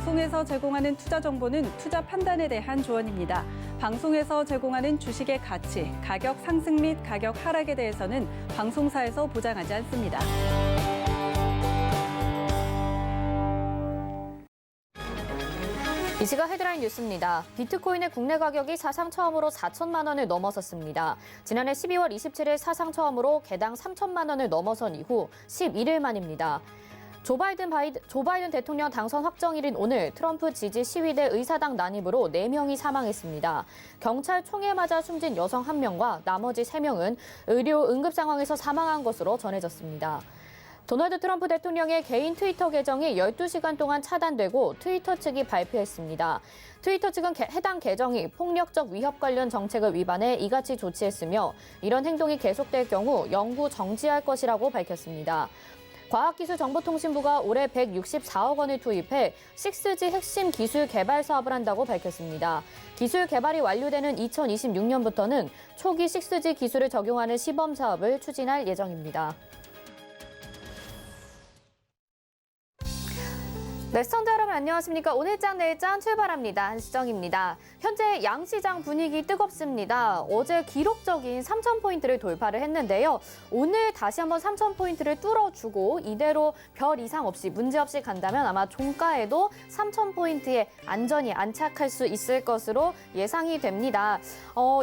방송에서 제공하는 투자 정보는 투자 판단에 대한 조언입니다. 방송에서 제공하는 주식의 가치, 가격 상승 및 가격 하락에 대해서는 방송사에서 보장하지 않습니다. 이 시각 헤드라인 뉴스입니다. 비트코인의 국내 가격이 사상 처음으로 4천만 원을 넘어섰습니다. 지난해 12월 27일 사상 처음으로 개당 3천만 원을 넘어선 이후 11일 만입니다. 조 바이든 대통령 당선 확정일인 오늘 트럼프 지지 시위대 의사당 난입으로 4명이 사망했습니다. 경찰 총에 맞아 숨진 여성 1명과 나머지 3명은 의료 응급 상황에서 사망한 것으로 전해졌습니다. 도널드 트럼프 대통령의 개인 트위터 계정이 12시간 동안 차단되고 트위터 측이 발표했습니다. 트위터 측은 해당 계정이 폭력적 위협 관련 정책을 위반해 이같이 조치했으며 이런 행동이 계속될 경우 영구 정지할 것이라고 밝혔습니다. 과학기술정보통신부가 올해 164억 원을 투입해 6G 핵심 기술 개발 사업을 한다고 밝혔습니다. 기술 개발이 완료되는 2026년부터는 초기 6G 기술을 적용하는 시범 사업을 추진할 예정입니다. 네, 시청자 여러분 안녕하십니까? 오늘장 내일장 출발합니다. 한시정입니다. 현재 양시장 분위기 뜨겁습니다. 어제 기록적인 3,000포인트를 돌파를 했는데요. 오늘 다시 한번 3,000포인트를 뚫어주고 이대로 별 이상 없이 문제없이 간다면 아마 종가에도 3,000포인트에 안전히 안착할 수 있을 것으로 예상이 됩니다.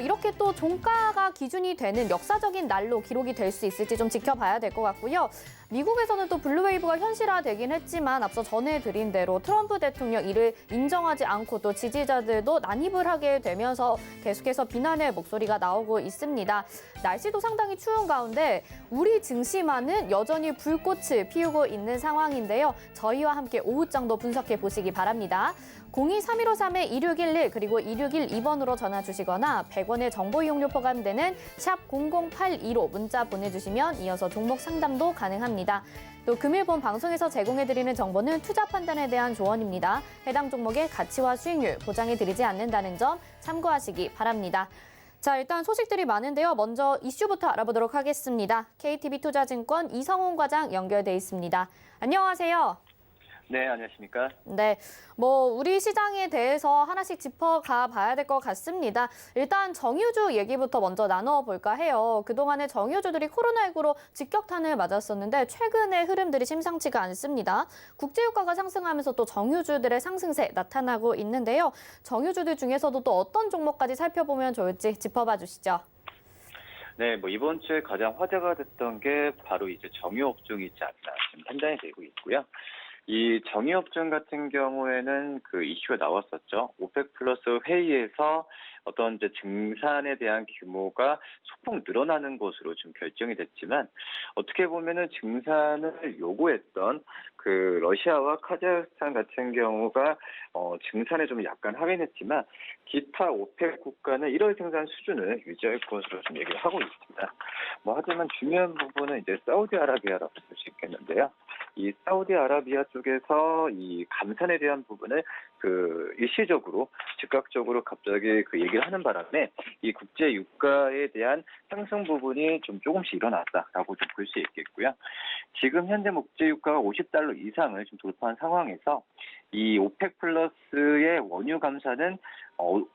이렇게 또 종가가 기준이 되는 역사적인 날로 기록이 될 수 있을지 좀 지켜봐야 될 것 같고요. 미국에서는 또 블루웨이브가 현실화되긴 했지만 앞서 전해드린 대로 트럼프 대통령 이를 인정하지 않고 또 지지자들도 난입을 하게 되면서 계속해서 비난의 목소리가 나오고 있습니다. 날씨도 상당히 추운 가운데 우리 증시만은 여전히 불꽃을 피우고 있는 상황인데요. 저희와 함께 오후장도 분석해 보시기 바랍니다. 02-3153-2611 그리고 2612번으로 전화 주시거나 100원의 정보 이용료 포함되는 샵 0082로 문자 보내주시면 이어서 종목 상담도 가능합니다. 또 금일본 방송에서 제공해드리는 정보는 투자 판단에 대한 조언입니다. 해당 종목의 가치와 수익률 보장해드리지 않는다는 점 참고하시기 바랍니다. 자, 일단 소식들이 많은데요. 먼저 이슈부터 알아보도록 하겠습니다. KTB투자증권 이성훈 과장 연결돼 있습니다. 안녕하세요. 네, 안녕하십니까? 네, 우리 시장에 대해서 하나씩 짚어가 봐야 될 것 같습니다. 일단 정유주 얘기부터 먼저 나눠볼까 해요. 그동안에 정유주들이 코로나19로 직격탄을 맞았었는데 최근의 흐름들이 심상치가 않습니다. 국제유가가 상승하면서 또 정유주들의 상승세 나타나고 있는데요. 정유주들 중에서도 또 어떤 종목까지 살펴보면 좋을지 짚어봐 주시죠. 네, 이번 주에 가장 화제가 됐던 게 바로 이제 정유업종이 있지 않나 지금 판단이 되고 있고요. 이 정유업종 같은 경우에는 그 이슈가 나왔었죠. 오펙 플러스 회의에서 어떤 이제 증산에 대한 규모가 소폭 늘어나는 것으로 좀 결정이 됐지만 어떻게 보면은 증산을 요구했던 그 러시아와 카자흐스탄 같은 경우가 증산에 좀 약간 하회했지만 기타 오펙 국가는 1월 생산 수준을 유지할 것으로 좀 얘기를 하고 있습니다. 하지만 중요한 부분은 이제 사우디아라비아라고 볼 수 있겠는데요. 이 사우디아라비아 쪽에서 이 감산에 대한 부분을 그 일시적으로 즉각적으로 갑자기 그 얘기를 하는 바람에 이 국제 유가에 대한 상승 부분이 좀 조금씩 일어났다라고 좀 볼 수 있겠고요. 지금 현재 국제 유가가 $50 이상을 좀 돌파한 상황에서 이 오펙 플러스의 원유 감산은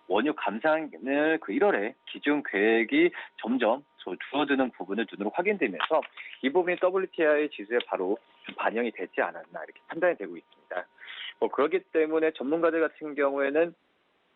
원유 감산을 그 1월에 기준 계획이 점점 줄어드는 부분을 눈으로 확인되면서 이 부분이 WTI 지수에 바로 반영이 되지 않았나 이렇게 판단이 되고 있습니다. 그렇기 때문에 전문가들 같은 경우에는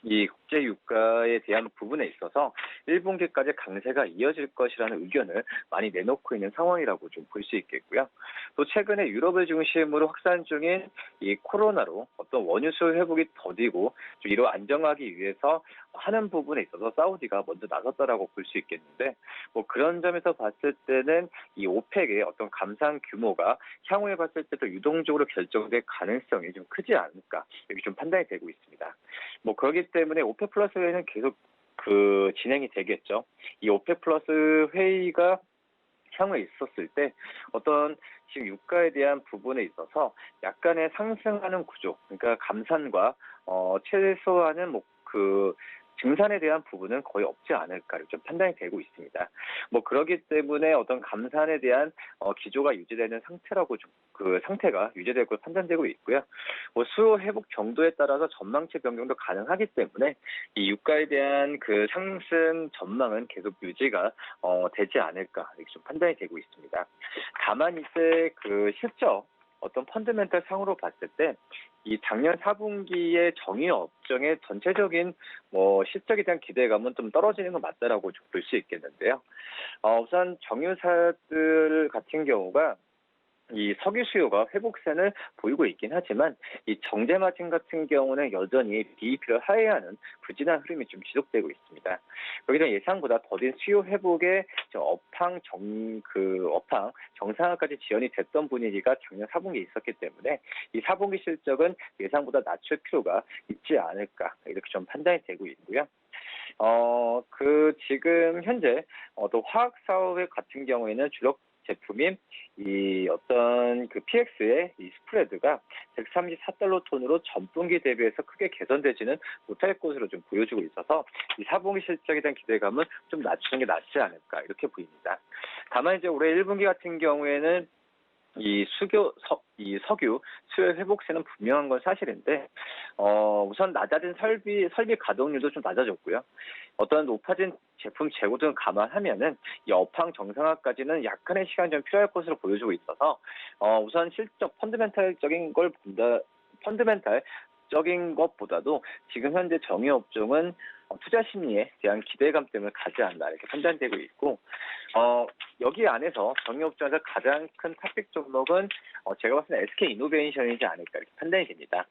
이 국제 유가에 대한 부분에 있어서 1분기까지 강세가 이어질 것이라는 의견을 많이 내놓고 있는 상황이라고 좀 볼 수 있겠고요. 또 최근에 유럽을 중심으로 확산 중인 이 코로나로 어떤 원유 수요 회복이 더디고 좀 이로 안정하기 위해서 하는 부분에 있어서 사우디가 먼저 나섰다라고 볼 수 있겠는데 그런 점에서 봤을 때는 이 오펙의 어떤 감산 규모가 향후에 봤을 때도 유동적으로 결정될 가능성이 좀 크지 않을까 이렇게 좀 판단이 되고 있습니다. 그렇기 때문에 오펙 플러스 회의는 계속 진행이 되겠죠. 이 오펙 플러스 회의가 향후에 있었을 때 어떤 지금 유가에 대한 부분에 있어서 약간의 상승하는 구조, 그러니까 감산과 최소한은 증산에 대한 부분은 거의 없지 않을까 좀 판단이 되고 있습니다. 뭐 그렇기 때문에 어떤 감산에 대한 기조가 유지되는 상태라고 그 상태가 유지될 것으로 판단되고 있고요. 뭐 수요 회복 정도에 따라서 전망치 변경도 가능하기 때문에 이 유가에 대한 그 상승 전망은 계속 유지가 되지 않을까 이렇게 좀 판단이 되고 있습니다. 다만 이제 그 실적 어떤 펀더멘털 상으로 봤을 때 이 작년 4분기의 정유 업종의 전체적인 뭐 실적에 대한 기대감은 좀 떨어지는 건 맞다라고 좀 볼 수 있겠는데요. 우선 정유사들 같은 경우가 이 석유 수요가 회복세를 보이고 있긴 하지만 이 정제 마진 같은 경우는 여전히 BEP를 하회하는 부진한 흐름이 좀 지속되고 있습니다. 여기서 예상보다 더딘 수요 회복에 업황 정상화까지 지연이 됐던 분위기가 작년 4분기에 있었기 때문에 이 4분기 실적은 예상보다 낮출 필요가 있지 않을까 이렇게 좀 판단이 되고 있고요. 지금 현재 또 화학 사업 같은 경우에는 주력 제품인 이 어떤 그 PX의 이 스프레드가 134달러 톤으로 전분기 대비해서 크게 개선되지는 못할 것으로 좀 보여주고 있어서 이 4분기 실적에 대한 기대감은 좀 낮추는 게 낫지 않을까 이렇게 보입니다. 다만 이제 올해 1분기 같은 경우에는 이 석유 수요 회복세는 분명한 건 사실인데 우선 낮아진 설비 가동률도 좀 낮아졌고요. 어떤 높아진 제품 재고 등을 감안하면은 이 업황 정상화까지는 약간의 시간이 좀 필요할 것으로 보여지고 있어서 우선 실적 펀더멘탈적인 것보다도 지금 현재 정유 업종은 투자 심리에 대한 기대감 때문에 가지 않나 이렇게 판단되고 있고 여기 안에서 정유 업종에서 가장 큰 토픽 종목은 제가 봤을 때 SK 이노베이션이지 않을까 이렇게 판단이 됩니다.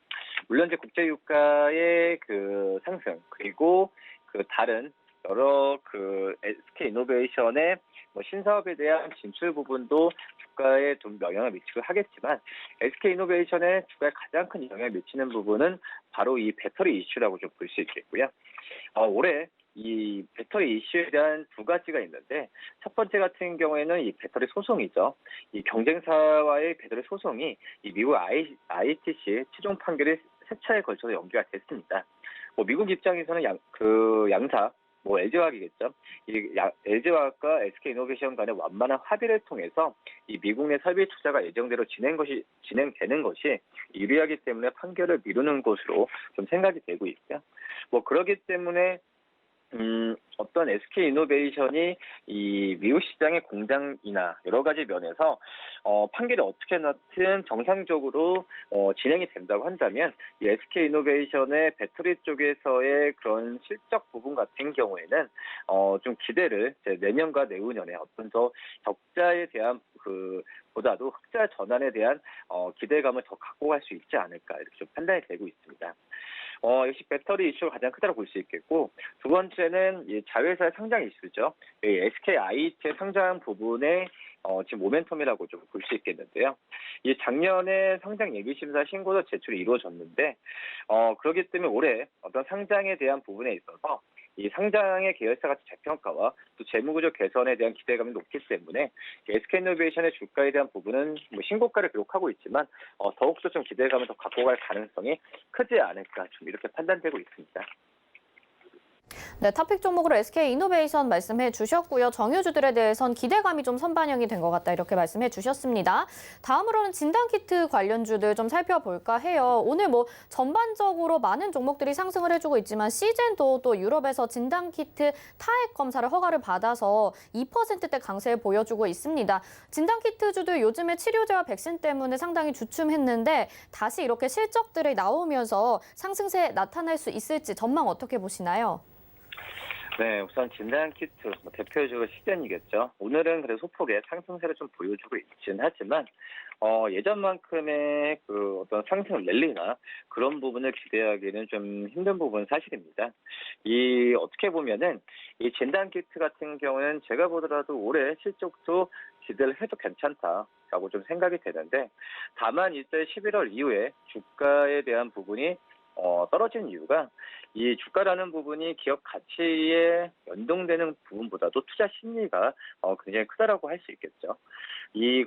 물론 이제 국제 유가의 그 상승 그리고 그 다른 여러 그 SK 이노베이션의 뭐 신사업에 대한 진출 부분도 주가에 좀 영향을 미치고 하겠지만 SK 이노베이션의 주가에 가장 큰 영향을 미치는 부분은 바로 이 배터리 이슈라고 좀 볼 수 있겠고요. 올해 이 배터리 이슈에 대한 두 가지가 있는데 첫 번째 같은 경우에는 이 배터리 소송이죠. 이 경쟁사와의 배터리 소송이 이 미국 ITC 최종 판결이 세 차례에 걸쳐서 연기가 됐습니다. 뭐 미국 입장에서는 양사 뭐 LG화학이겠죠. 이 LG화학과 SK이노베이션 간의 완만한 합의를 통해서 이 미국 내 설비 투자가 예정대로 진행되는 것이 유리하기 때문에 판결을 미루는 것으로 좀 생각이 되고 있고요. 뭐 그렇기 때문에 어떤 SK이노베이션이 이 미국 시장의 공장이나 여러 가지 면에서 판결이 어떻게 나든 정상적으로 진행이 된다고 한다면 이 SK이노베이션의 배터리 쪽에서의 그런 실적 부분 같은 경우에는 좀 기대를 내년과 내후년에 어떤 더 적자에 대한 보다도 흑자 전환에 대한 기대감을 더 갖고 갈 수 있지 않을까 이렇게 좀 판단이 되고 있습니다. 역시 배터리 이슈가 가장 크다고 볼 수 있겠고 두 번째는 이 자회사의 상장 이슈죠. SKIT의 상장 부분의 지금 모멘텀이라고 좀 볼 수 있겠는데요. 이 작년에 상장 예비심사 신고서 제출이 이루어졌는데 그렇기 때문에 올해 어떤 상장에 대한 부분에 있어서 이 상장의 계열사 가치 재평가와 또 재무구조 개선에 대한 기대감이 높기 때문에 SK이노베이션의 주가에 대한 부분은 뭐 신고가를 기록하고 있지만 더욱더 좀 기대감을 더 갖고 갈 가능성이 크지 않을까 좀 이렇게 판단되고 있습니다. 네, 토픽 종목으로 SK이노베이션 말씀해 주셨고요. 정유주들에 대해선 기대감이 좀 선반영이 된 것 같다 이렇게 말씀해 주셨습니다. 다음으로는 진단키트 관련주들 좀 살펴볼까 해요. 오늘 뭐 전반적으로 많은 종목들이 상승을 해주고 있지만 시즌도 또 유럽에서 진단키트 타액 검사를 허가를 받아서 2%대 강세 보여주고 있습니다. 진단키트주들 요즘에 치료제와 백신 때문에 상당히 주춤했는데 다시 이렇게 실적들이 나오면서 상승세 나타날 수 있을지 전망 어떻게 보시나요? 네, 우선 진단키트 대표적으로 시즌이겠죠. 오늘은 그래도 소폭의 상승세를 좀 보여주고 있긴 하지만 예전만큼의 그 어떤 상승 랠리나 그런 부분을 기대하기는 좀 힘든 부분은 사실입니다. 어떻게 보면은 이 진단키트 같은 경우는 제가 보더라도 올해 실적도 기대를 해도 괜찮다라고 좀 생각이 되는데 다만 이제 11월 이후에 주가에 대한 부분이 떨어지는 이유가 이 주가라는 부분이 기업 가치에 연동되는 부분보다도 투자 심리가 굉장히 크다라고 할 수 있겠죠.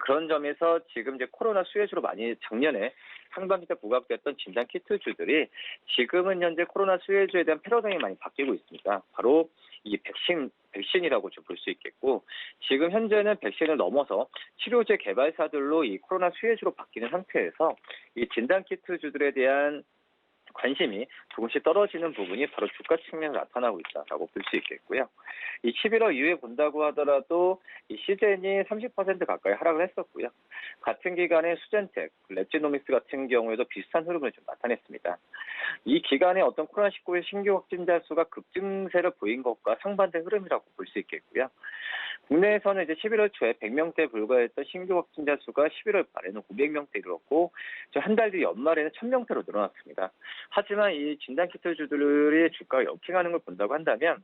그런 점에서 지금 이제 코로나 수혜주로 많이 작년에 상반기 때 부각됐던 진단 키트주들이 지금은 현재 코로나 수혜주에 대한 패러다임이 많이 바뀌고 있습니다. 바로 이 백신이라고 좀 볼 수 있겠고, 지금 현재는 백신을 넘어서 치료제 개발사들로 이 코로나 수혜주로 바뀌는 상태에서 이 진단 키트주들에 대한 관심이 조금씩 떨어지는 부분이 바로 주가 측면에 나타나고 있다라고 볼 수 있겠고요. 이 11월 이후에 본다고 하더라도 이 시젠이 30% 가까이 하락을 했었고요. 같은 기간에 수젠텍, 랩지노믹스 같은 경우에도 비슷한 흐름을 좀 나타냈습니다. 이 기간에 어떤 코로나19의 신규 확진자 수가 급증세를 보인 것과 상반된 흐름이라고 볼 수 있겠고요. 국내에서는 이제 11월 초에 100명대에 불과했던 신규 확진자 수가 11월 말에는 500명대 이르렀고, 한 달 뒤 연말에는 1000명대로 늘어났습니다. 하지만 이 진단키트주들의 주가가 역행하는 걸 본다고 한다면,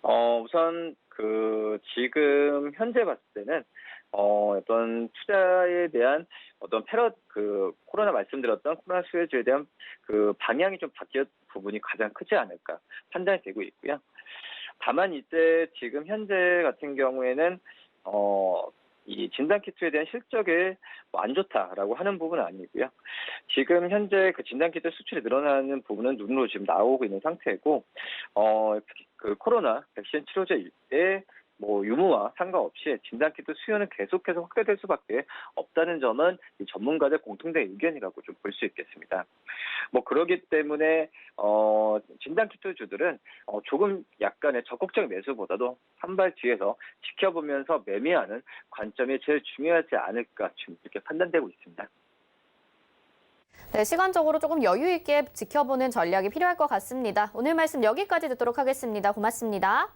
우선 지금 현재 봤을 때는 어떤 투자에 대한 어떤 코로나 말씀드렸던 코로나 수혜주에 대한 방향이 좀 바뀌었 부분이 가장 크지 않을까 판단이 되고 있고요. 다만 이때 지금 현재 같은 경우에는 이 진단키트에 대한 실적이 안 좋다라고 하는 부분은 아니고요. 지금 현재 진단키트 수출이 늘어나는 부분은 눈으로 지금 나오고 있는 상태고, 코로나 백신 치료제의 유무와 상관없이 진단키트 수요는 계속해서 확대될 수밖에 없다는 점은 이 전문가들 공통된 의견이라고 좀 볼 수 있겠습니다. 그러기 때문에 진단키트주들은 조금 약간의 적극적 매수보다도 한 발 뒤에서 지켜보면서 매매하는 관점이 제일 중요하지 않을까 지금 이렇게 판단되고 있습니다. 네, 시간적으로 조금 여유 있게 지켜보는 전략이 필요할 것 같습니다. 오늘 말씀 여기까지 듣도록 하겠습니다. 고맙습니다.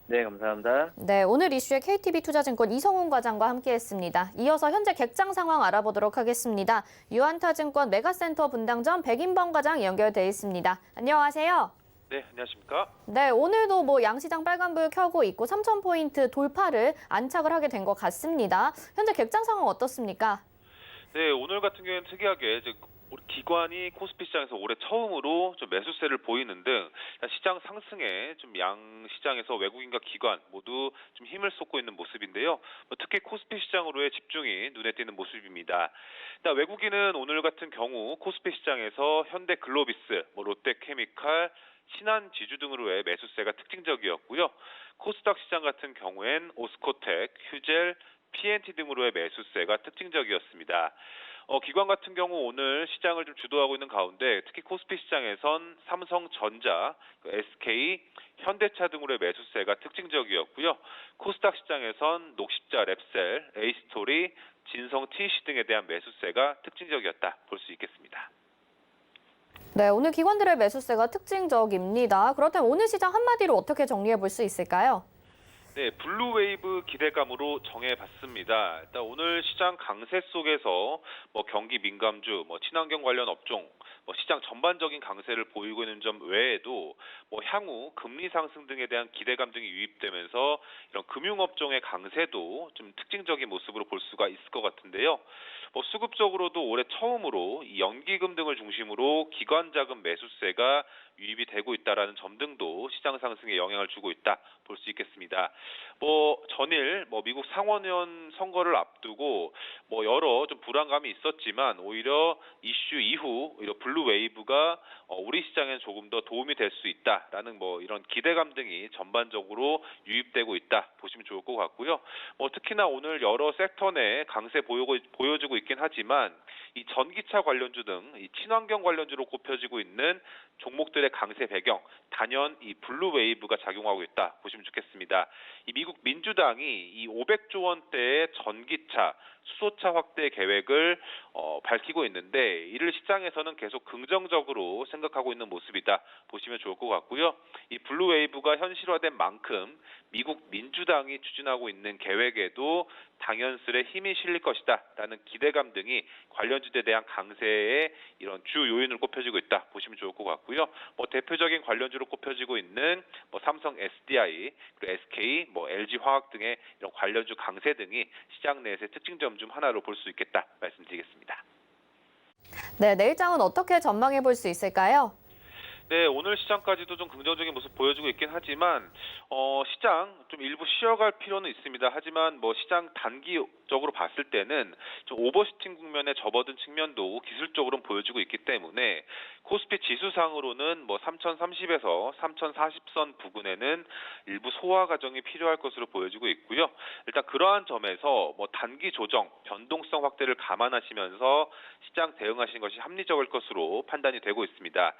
네, 감사합니다. 네, 오늘 이슈에 KTB투자증권 이성훈 과장과 함께했습니다. 이어서 현재 객장 상황 알아보도록 하겠습니다. 유한타증권 메가센터 분당점 백인범 과장 연결돼 있습니다. 안녕하세요. 네, 안녕하십니까? 네, 오늘도 양시장 빨간불 켜고 있고 3,000포인트 돌파를 안착을 하게 된 것 같습니다. 현재 객장 상황 어떻습니까? 네, 오늘 같은 경우에는 특이하게 우리 기관이 코스피 시장에서 올해 처음으로 좀 매수세를 보이는 등 시장 상승에 좀 양 시장에서 외국인과 기관 모두 좀 힘을 쏟고 있는 모습인데요. 특히 코스피 시장으로의 집중이 눈에 띄는 모습입니다. 일단 외국인은 오늘 같은 경우 코스피 시장에서 현대글로비스, 롯데케미칼, 신한지주 등으로의 매수세가 특징적이었고요. 코스닥 시장 같은 경우엔 오스코텍, 휴젤, PNT 등으로의 매수세가 특징적이었습니다. 기관 같은 경우 오늘 시장을 좀 주도하고 있는 가운데 특히 코스피 시장에선 삼성전자, SK, 현대차 등으로의 매수세가 특징적이었고요. 코스닥 시장에선 녹십자, 랩셀, A스토리, 진성 TC 등에 대한 매수세가 특징적이었다 볼 수 있겠습니다. 네, 오늘 기관들의 매수세가 특징적입니다. 그렇다면 오늘 시장 한마디로 어떻게 정리해 볼 수 있을까요? 네, 블루웨이브 기대감으로 정해봤습니다. 일단 오늘 시장 강세 속에서 경기 민감주, 친환경 관련 업종, 시장 전반적인 강세를 보이고 있는 점 외에도 향후 금리 상승 등에 대한 기대감 등이 유입되면서 이런 금융업종의 강세도 좀 특징적인 모습으로 볼 수가 있을 것 같은데요. 수급적으로도 올해 처음으로 이 연기금 등을 중심으로 기관 자금 매수세가 유입이 되고 있다라는 점 등도 시장 상승에 영향을 주고 있다 볼 수 있겠습니다. 전일 미국 상원의원 선거를 앞두고 여러 좀 불안감이 있었지만 오히려 이슈 이후 오히려 블루웨이브가 우리 시장에 조금 더 도움이 될 수 있다라는 이런 기대감 등이 전반적으로 유입되고 있다 보시면 좋을 것 같고요. 특히나 오늘 여러 섹터 내 강세 보여주고 있긴 하지만 이 전기차 관련주 등 이 친환경 관련주로 꼽혀지고 있는 종목들의 강세 배경 단연 이 블루웨이브가 작용하고 있다 보시면 좋겠습니다. 이 미국 민주당이 이 500조 원대의 전기차, 수소차 확대 계획을 밝히고 있는데 이를 시장에서는 계속 긍정적으로 생각하고 있는 모습이다 보시면 좋을 것 같고요. 이 블루웨이브가 현실화된 만큼 미국 민주당이 추진하고 있는 계획에도 당연스레 힘이 실릴 것이다라는 기대감 등이 관련주에 대한 강세의 이런 주 요인으로 꼽혀지고 있다 보시면 좋을 것 같고요. 대표적인 관련주로 꼽혀지고 있는 삼성 SDI, 그리고 SK, LG 화학 등의 이런 관련주 강세 등이 시장 내에서의 특징점 중 하나로 볼 수 있겠다 말씀드리겠습니다. 네, 내일장은 어떻게 전망해 볼 수 있을까요? 네, 오늘 시장까지도 좀 긍정적인 모습 보여주고 있긴 하지만 시장 좀 일부 쉬어갈 필요는 있습니다. 하지만 뭐 시장 단기적으로 봤을 때는 좀 오버슈팅 국면에 접어든 측면도 기술적으로는 보여주고 있기 때문에 코스피 지수상으로는 뭐 3030에서 3040선 부근에는 일부 소화 과정이 필요할 것으로 보여지고 있고요. 일단 그러한 점에서 뭐 단기 조정, 변동성 확대를 감안하시면서 시장 대응하시는 것이 합리적일 것으로 판단이 되고 있습니다.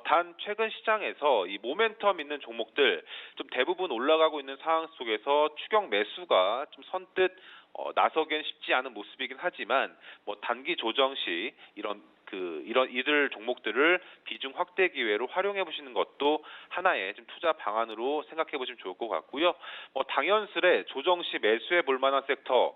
단 최근 시장에서 이 모멘텀 있는 종목들 좀 대부분 올라가고 있는 상황 속에서 추격 매수가 좀 선뜻 나서기엔 쉽지 않은 모습이긴 하지만 뭐 단기 조정 시 이들 종목들을 비중 확대 기회로 활용해 보시는 것도 하나의 좀 투자 방안으로 생각해 보시면 좋을 것 같고요. 당연스레 조정 시 매수해 볼 만한 섹터,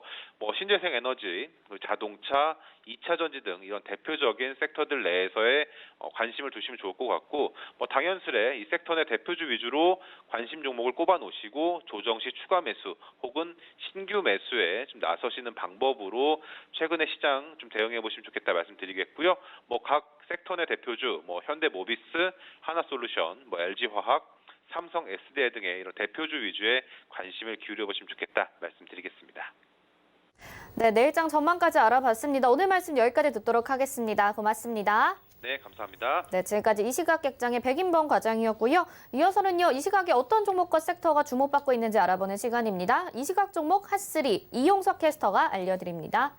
신재생 에너지, 자동차, 2차 전지 등 이런 대표적인 섹터들 내에서의 관심을 두시면 좋을 것 같고, 당연스레 이 섹터 내 대표주 위주로 관심 종목을 꼽아 놓으시고 조정 시 추가 매수 혹은 신규 매수에 좀 나서시는 방법으로 최근의 시장 좀 대응해 보시면 좋겠다 말씀드리겠고요. 각 섹터 내 대표주, 현대모비스, 하나솔루션, LG화학, 삼성 SDI 등의 이런 대표주 위주의 관심을 기울여 보시면 좋겠다 말씀드리겠습니다. 네, 내일장 전망까지 알아봤습니다. 오늘 말씀 여기까지 듣도록 하겠습니다. 고맙습니다. 네, 감사합니다. 네, 지금까지 이시각객장의 백인범 과장이었고요. 이어서는요, 이 시각에 어떤 종목과 섹터가 주목받고 있는지 알아보는 시간입니다. 이 시각 종목 핫3 이용석 캐스터가 알려드립니다.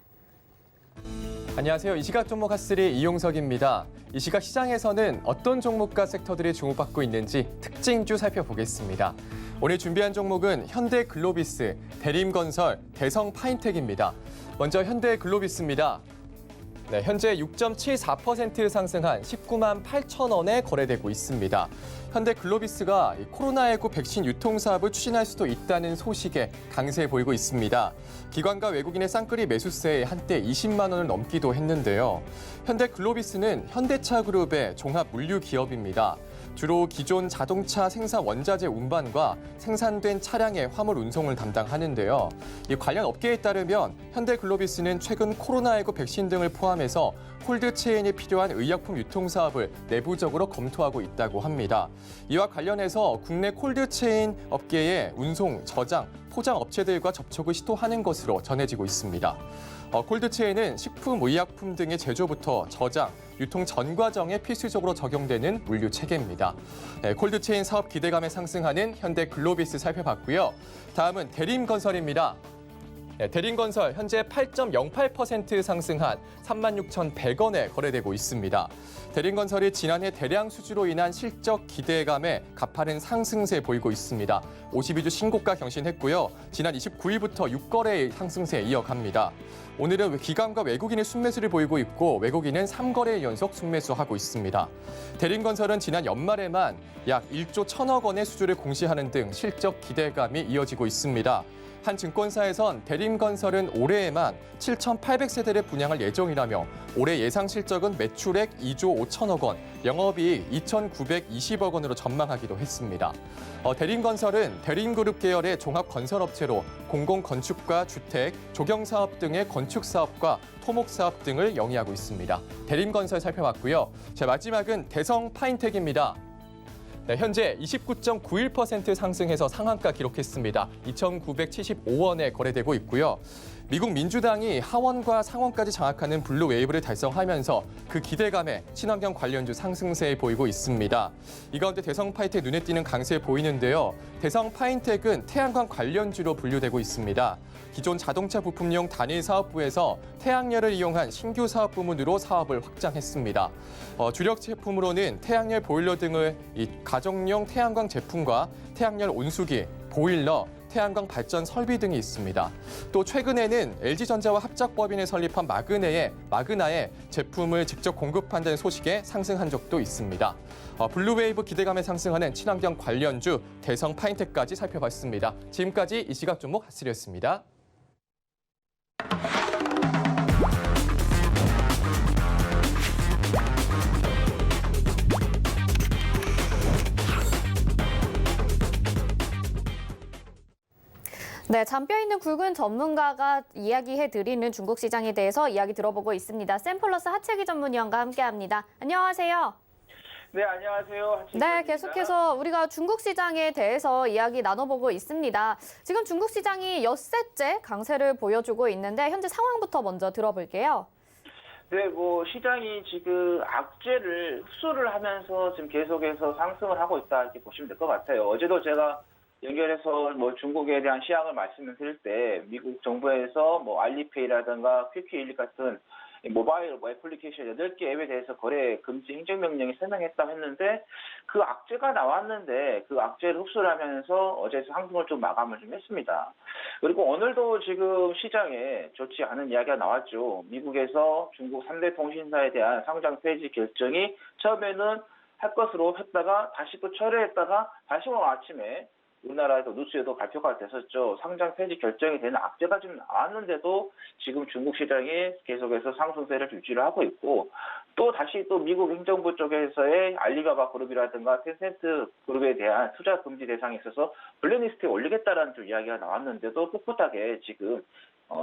안녕하세요. 이 시각 종목 핫3 이용석입니다. 이 시각 시장에서는 어떤 종목과 섹터들이 주목받고 있는지 특징주 살펴보겠습니다. 오늘 준비한 종목은 현대글로비스, 대림건설, 대성파인텍입니다. 먼저 현대글로비스입니다. 네, 현재 6.74% 상승한 19만 8천 원에 거래되고 있습니다. 현대글로비스가 코로나19 백신 유통 사업을 추진할 수도 있다는 소식에 강세 보이고 있습니다. 기관과 외국인의 쌍끌이 매수세에 한때 20만 원을 넘기도 했는데요. 현대글로비스는 현대차그룹의 종합 물류 기업입니다. 주로 기존 자동차 생산 원자재 운반과 생산된 차량의 화물 운송을 담당하는데요. 이 관련 업계에 따르면 현대글로비스는 최근 코로나19 백신 등을 포함해서 콜드체인이 필요한 의약품 유통 사업을 내부적으로 검토하고 있다고 합니다. 이와 관련해서 국내 콜드체인 업계의 운송, 저장, 포장 업체들과 접촉을 시도하는 것으로 전해지고 있습니다. 콜드체인은 식품, 의약품 등의 제조부터 저장, 유통 전 과정에 필수적으로 적용되는 물류 체계입니다. 콜드체인 사업 기대감에 상승하는 현대글로비스 살펴봤고요. 다음은 대림건설입니다. 대림건설 현재 8.08% 상승한 36,100원에 거래되고 있습니다. 대림건설이 지난해 대량 수주로 인한 실적 기대감에 가파른 상승세 보이고 있습니다. 52주 신고가 경신했고요. 지난 29일부터 6거래의 상승세 이어갑니다. 오늘은 기관과 외국인의 순매수를 보이고 있고 외국인은 3거래 연속 순매수하고 있습니다. 대림건설은 지난 연말에만 약 1조 1천억 원의 수주를 공시하는 등 실적 기대감이 이어지고 있습니다. 한 증권사에선 대림건설은 올해에만 7,800세대를 분양할 예정이라며 올해 예상 실적은 매출액 2조 5천억 원, 영업이익 2,920억 원으로 전망하기도 했습니다. 대림건설은 대림그룹 계열의 종합건설업체로 공공건축과 주택, 조경사업 등의 건축사업과 토목사업 등을 영위하고 있습니다. 대림건설 살펴봤고요. 자, 마지막은 대성파인텍입니다. 네, 현재 29.91% 상승해서 상한가 기록했습니다. 2,975원에 거래되고 있고요. 미국 민주당이 하원과 상원까지 장악하는 블루 웨이브를 달성하면서 그 기대감에 친환경 관련주 상승세 보이고 있습니다. 이 가운데 대성파인텍 눈에 띄는 강세 보이는데요. 대성파인텍은 태양광 관련주로 분류되고 있습니다. 기존 자동차 부품용 단일 사업부에서 태양열을 이용한 신규 사업 부문으로 사업을 확장했습니다. 주력 제품으로는 태양열 보일러 등의 가정용 태양광 제품과 태양열 온수기, 보일러, 태양광 발전 설비 등이 있습니다. 또 최근에는 LG전자와 합작법인을 설립한 마그나의 제품을 직접 공급한다는 소식에 상승한 적도 있습니다. 블루웨이브 기대감에 상승하는 친환경 관련주 대성파인텍까지 살펴봤습니다. 지금까지 이 시각 종목 핫3였습니다. 네, 잔뼈 있는 굵은 전문가가 이야기해드리는 중국 시장에 대해서 이야기 들어보고 있습니다. 샘플러스 하채기 전문위원과 함께합니다. 안녕하세요. 네, 안녕하세요. 네, 계속해서 우리가 중국 시장에 대해서 이야기 나눠보고 있습니다. 지금 중국 시장이 엿새째 강세를 보여주고 있는데 현재 상황부터 먼저 들어볼게요. 네, 시장이 지금 악재를 흡수를 하면서 지금 계속해서 상승을 하고 있다 이렇게 보시면 될 것 같아요. 어제도 제가 연결해서 중국에 대한 시향을 말씀드릴 때 미국 정부에서 알리페이라든가 퀵일릭 같은 모바일 애플리케이션 8개 앱에 대해서 거래 금지 행정명령이 설명했다고 했는데 그 악재가 나왔는데 그 악재를 흡수를 하면서 어제 상승을 좀 마감을 좀 했습니다. 그리고 오늘도 지금 시장에 좋지 않은 이야기가 나왔죠. 미국에서 중국 3대 통신사에 대한 상장 폐지 결정이 처음에는 할 것으로 했다가 다시 또 철회했다가 다시 오늘 아침에 우리나라에도 뉴스에도 발표가 됐었죠. 상장 폐지 결정이 되는 악재가 좀 나왔는데도 지금 중국 시장이 계속해서 상승세를 유지를 하고 있고 또 다시 또 미국 행정부 쪽에서의 알리바바 그룹이라든가 텐센트 그룹에 대한 투자 금지 대상에 있어서 블랙리스트에 올리겠다라는 좀 이야기가 나왔는데도 꿋꿋하게 지금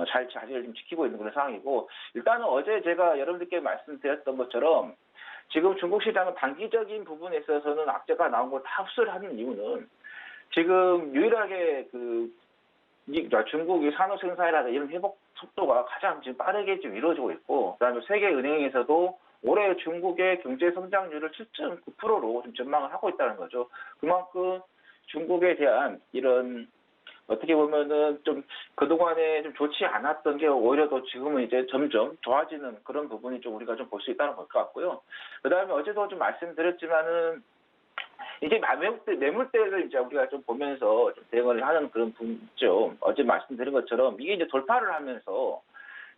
잘 자리를 좀 지키고 있는 그런 상황이고 일단은 어제 제가 여러분들께 말씀드렸던 것처럼 지금 중국 시장은 단기적인 부분에 있어서는 악재가 나온 걸 다 흡수를 하는 이유는 지금 유일하게 중국이 산업 생산이라든가 이런 회복 속도가 가장 지금 빠르게 지금 이루어지고 있고, 그다음에 세계은행에서도 올해 중국의 경제 성장률을 7.9%로 좀 전망을 하고 있다는 거죠. 그만큼 중국에 대한 이런 어떻게 보면은 좀 그동안에 좀 좋지 않았던 게 오히려 더 지금은 이제 점점 좋아지는 그런 부분이 좀 우리가 좀 볼 수 있다는 것 같고요. 그다음에 어제도 좀 말씀드렸지만은 이제 매물대를 이제 우리가 좀 보면서 좀 대응을 하는 그런 분죠. 어제 말씀드린 것처럼 이게 이제 돌파를 하면서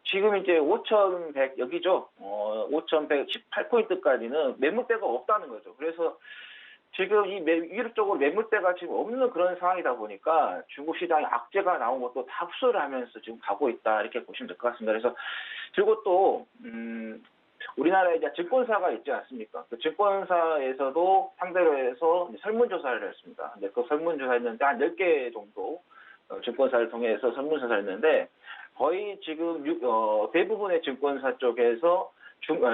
지금 이제 5,100 여기죠. 5,118포인트까지는 매물대가 없다는 거죠. 그래서 지금 이 위력적으로 매물대가 지금 없는 그런 상황이다 보니까 중국 시장에 악재가 나온 것도 다 흡수를 하면서 지금 가고 있다 이렇게 보시면 될 것 같습니다. 그래서 그리고 또 우리나라에 이제 증권사가 있지 않습니까? 그 증권사에서도 상대로 해서 설문조사를 했습니다. 근데 그 설문조사했는데 한 10개 정도 증권사를 통해서 설문조사를 했는데 거의 지금 대부분의 증권사 쪽에서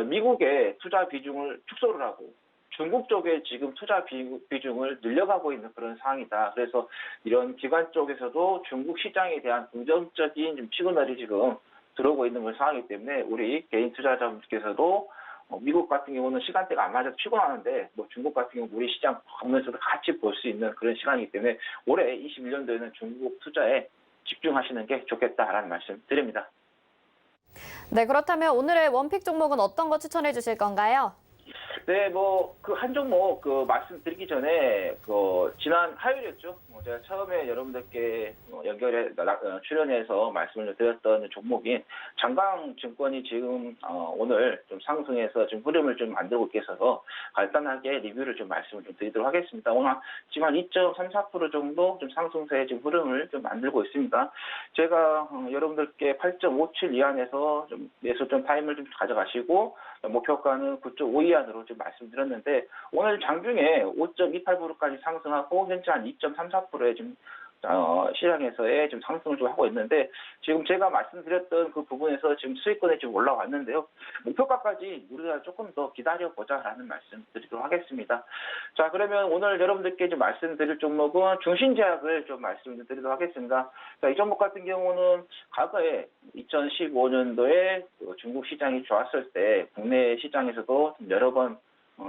미국의 투자 비중을 축소를 하고 중국 쪽에 지금 투자 비중을 늘려가고 있는 그런 상황이다. 그래서 이런 기관 쪽에서도 중국 시장에 대한 긍정적인 좀 시그널이 지금 들어오고 있는 그런 상황이기 때문에 우리 개인 투자자분들께서도 미국 같은 경우는 시간대가 안 맞아서 피곤하는데 중국 같은 경우 우리 시장 보면서도 같이 볼 수 있는 그런 시간이기 때문에 올해 21년도에는 중국 투자에 집중하시는 게 좋겠다라는 말씀 드립니다. 네, 그렇다면 오늘의 원픽 종목은 어떤 거 추천해 주실 건가요? 네, 그 한 종목 말씀드리기 전에 지난 화요일이었죠. 제가 처음에 여러분들께 출연해서 말씀을 드렸던 종목인 장강증권이 지금 오늘 좀 상승해서 지금 흐름을 좀 만들고 있어서 간단하게 리뷰를 좀 말씀을 좀 드리도록 하겠습니다. 오늘 지금 한 2.34% 정도 좀 상승세의 지금 흐름을 좀 만들고 있습니다. 제가 여러분들께 8.57 이하에서 좀 매수 좀 타임을 좀 가져가시고 목표가는 9.5 이하로 좀 말씀드렸는데 오늘 장중에 5.28%까지 상승하고 현재 한 2.34%의 지금 시장에서의 지금 상승을 좀 하고 있는데 지금 제가 말씀드렸던 그 부분에서 지금 수익권에 지금 올라왔는데요. 목표가까지 우리가 조금 더 기다려보자라는 말씀 드리도록 하겠습니다. 자, 그러면 오늘 여러분들께 좀 말씀드릴 종목은 중신제약을 좀 말씀드리도록 하겠습니다. 자, 이 종목 같은 경우는 과거에 2015년도에 중국 시장이 좋았을 때 국내 시장에서도 여러 번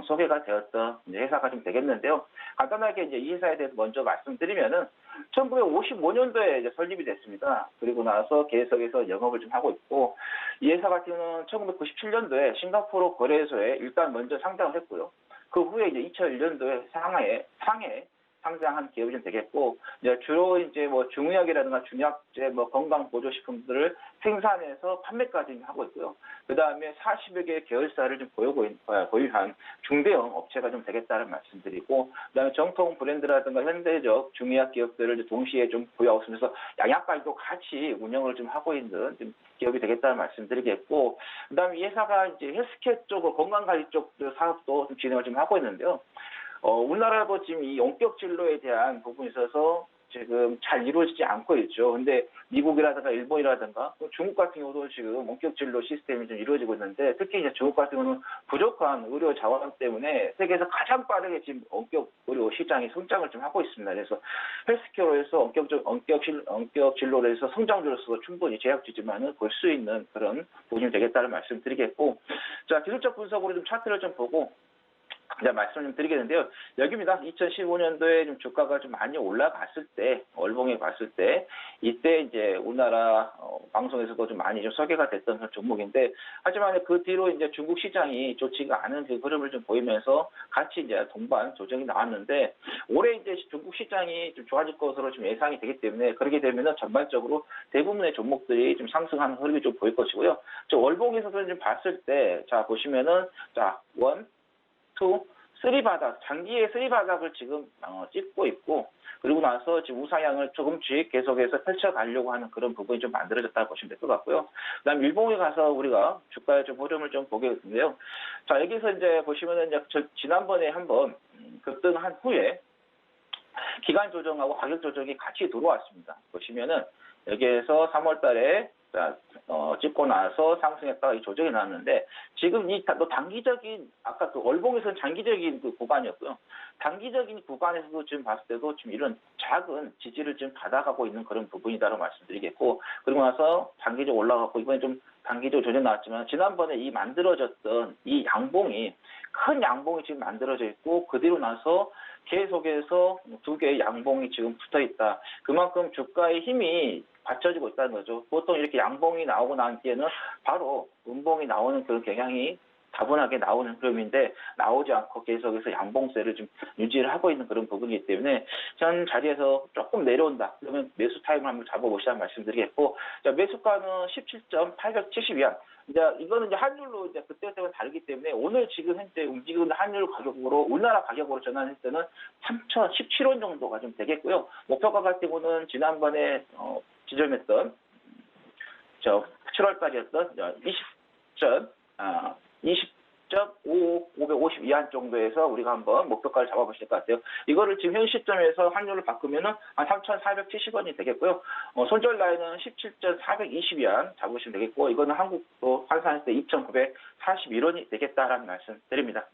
소개가 되었던 회사가 좀 되겠는데요. 간단하게 이제 이 회사에 대해서 먼저 말씀드리면은 1955년도에 이제 설립이 됐습니다. 그리고 나서 계속해서 영업을 좀 하고 있고 이 회사 같은 경우는 1997년도에 싱가포르 거래소에 일단 먼저 상장을 했고요. 그 후에 이제 2001년도에 상해 상장한 기업이 좀 되겠고 이제 주로 이제 중의약이라든가 중약제 건강 보조식품들을 생산해서 판매까지 하고 있고요. 그 다음에 40여 개의 계열사를 좀 보유한 중대형 업체가 좀 되겠다는 말씀드리고 그다음에 정통 브랜드라든가 현대적 중의약 기업들을 동시에 좀 보유하고 있으면서 양약관도 같이 운영을 좀 하고 있는 좀 기업이 되겠다는 말씀드리겠고 그다음에 이 회사가 이제 헬스케어 쪽 건강관리 쪽 사업도 좀 진행을 좀 하고 있는데요. 우리나라도 지금 이 원격 진로에 대한 부분에 있어서 지금 잘 이루어지지 않고 있죠. 근데 미국이라든가 일본이라든가 또 중국 같은 경우도 지금 원격 진료 시스템이 좀 이루어지고 있는데 특히 이제 중국 같은 경우는 부족한 의료 자원 때문에 세계에서 가장 빠르게 지금 원격 의료 시장이 성장을 좀 하고 있습니다. 그래서 헬스케어에서 원격 진료로 해서 성장률로서 충분히 제약주지만은 볼 수 있는 그런 부분이 되겠다는 말씀드리겠고, 자 기술적 분석으로 좀 차트를 좀 보고 이제 말씀을 좀 드리겠는데요. 여기입니다. 2015년도에 좀 주가가 좀 많이 올라갔을 때, 월봉에 봤을 때, 이때 이제 우리나라 방송에서도 좀 많이 좀 소개가 됐던 그런 종목인데, 하지만 그 뒤로 이제 중국 시장이 좋지가 않은 그 흐름을 좀 보이면서 같이 이제 동반 조정이 나왔는데, 올해 이제 중국 시장이 좀 좋아질 것으로 좀 예상이 되기 때문에, 그렇게 되면은 전반적으로 대부분의 종목들이 좀 상승하는 흐름이 좀 보일 것이고요. 저 월봉에서도 좀 봤을 때, 자 보시면은 자 원, 투, 쓰리 바닥, 장기의 쓰리 바닥을 지금 찍고 있고, 그리고 나서 지금 우상향을 조금씩 계속해서 펼쳐가려고 하는 그런 부분이 좀 만들어졌다고 보시면 될 것 같고요. 그다음 일봉에 가서 우리가 주가의 좀 흐름을 좀 보겠는데요. 자 여기서 이제 보시면은 이제 지난번에 한번 급등한 후에 기간 조정하고 가격 조정이 같이 들어왔습니다. 보시면은 여기에서 3월달에 찍고 나서 상승했다가 이 조정이 나왔는데, 지금 이 단기적인, 아까 그 월봉에서는 장기적인 그 구간이었고요. 단기적인 구간에서도 지금 봤을 때도 지금 이런 작은 지지를 지금 받아가고 있는 그런 부분이다라고 말씀드리겠고, 그리고 나서 단기적으로 올라갔고, 이번에 좀 단기적으로 조정 나왔지만, 지난번에 이 만들어졌던 이 양봉이, 큰 양봉이 지금 만들어져 있고, 그 뒤로 나서 계속해서 두 개의 양봉이 지금 붙어 있다. 그만큼 주가의 힘이 받쳐지고 있다는 거죠. 보통 이렇게 양봉이 나오고 난 뒤에는 바로 음봉이 나오는 그런 경향이 다분하게 나오는 흐름인데, 나오지 않고 계속해서 양봉세를 좀 유지를 하고 있는 그런 부분이기 때문에 현 자리에서 조금 내려온다 그러면 매수 타임을 한번 잡아보시라는 말씀드리겠고, 자, 매수가는 17.870위안. 이제 이거는 이제 환율로 이제 그때그때 다르기 때문에 오늘 지금 현재 움직이는 환율 가격으로, 우리나라 가격으로 전환했을 때는 3,017원 정도가 좀 되겠고요. 목표가 같은 경우는 지난번에 지점했던 7월달이었던 20.550위안 정도에서 우리가 한번 목표가를 잡아보실 것 같아요. 이거를 지금 현 시점에서 환율을 바꾸면은 한 3,470원이 되겠고요. 손절 라인은 17.420위안 잡으시면 되겠고, 이거는 한국도 환산했을 때 2,941원이 되겠다라는 말씀 드립니다.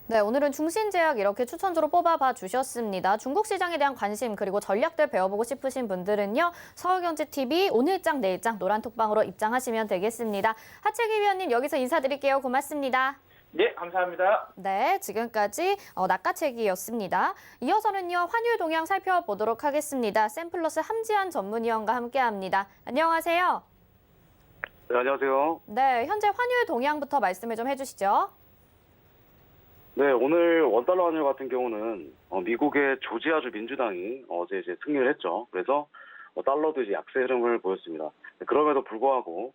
네, 오늘은 중신제약 이렇게 추천주로 뽑아봐 주셨습니다. 중국 시장에 대한 관심 그리고 전략들 배워보고 싶으신 분들은요. 서울경제TV 오늘장 내일장 노란톡방으로 입장하시면 되겠습니다. 하채기 위원님 여기서 인사드릴게요. 고맙습니다. 네, 감사합니다. 네, 지금까지 낚아채기였습니다. 이어서는요. 환율 동향 살펴보도록 하겠습니다. 샘플러스 함지한 전문위원과 함께합니다. 안녕하세요. 네, 안녕하세요. 네, 현재 환율 동향부터 말씀을 좀 해주시죠. 네, 오늘 원달러 환율 같은 경우는 미국의 조지아주 민주당이 어제 이제 승리를 했죠. 그래서 달러도 이제 약세 흐름을 보였습니다. 그럼에도 불구하고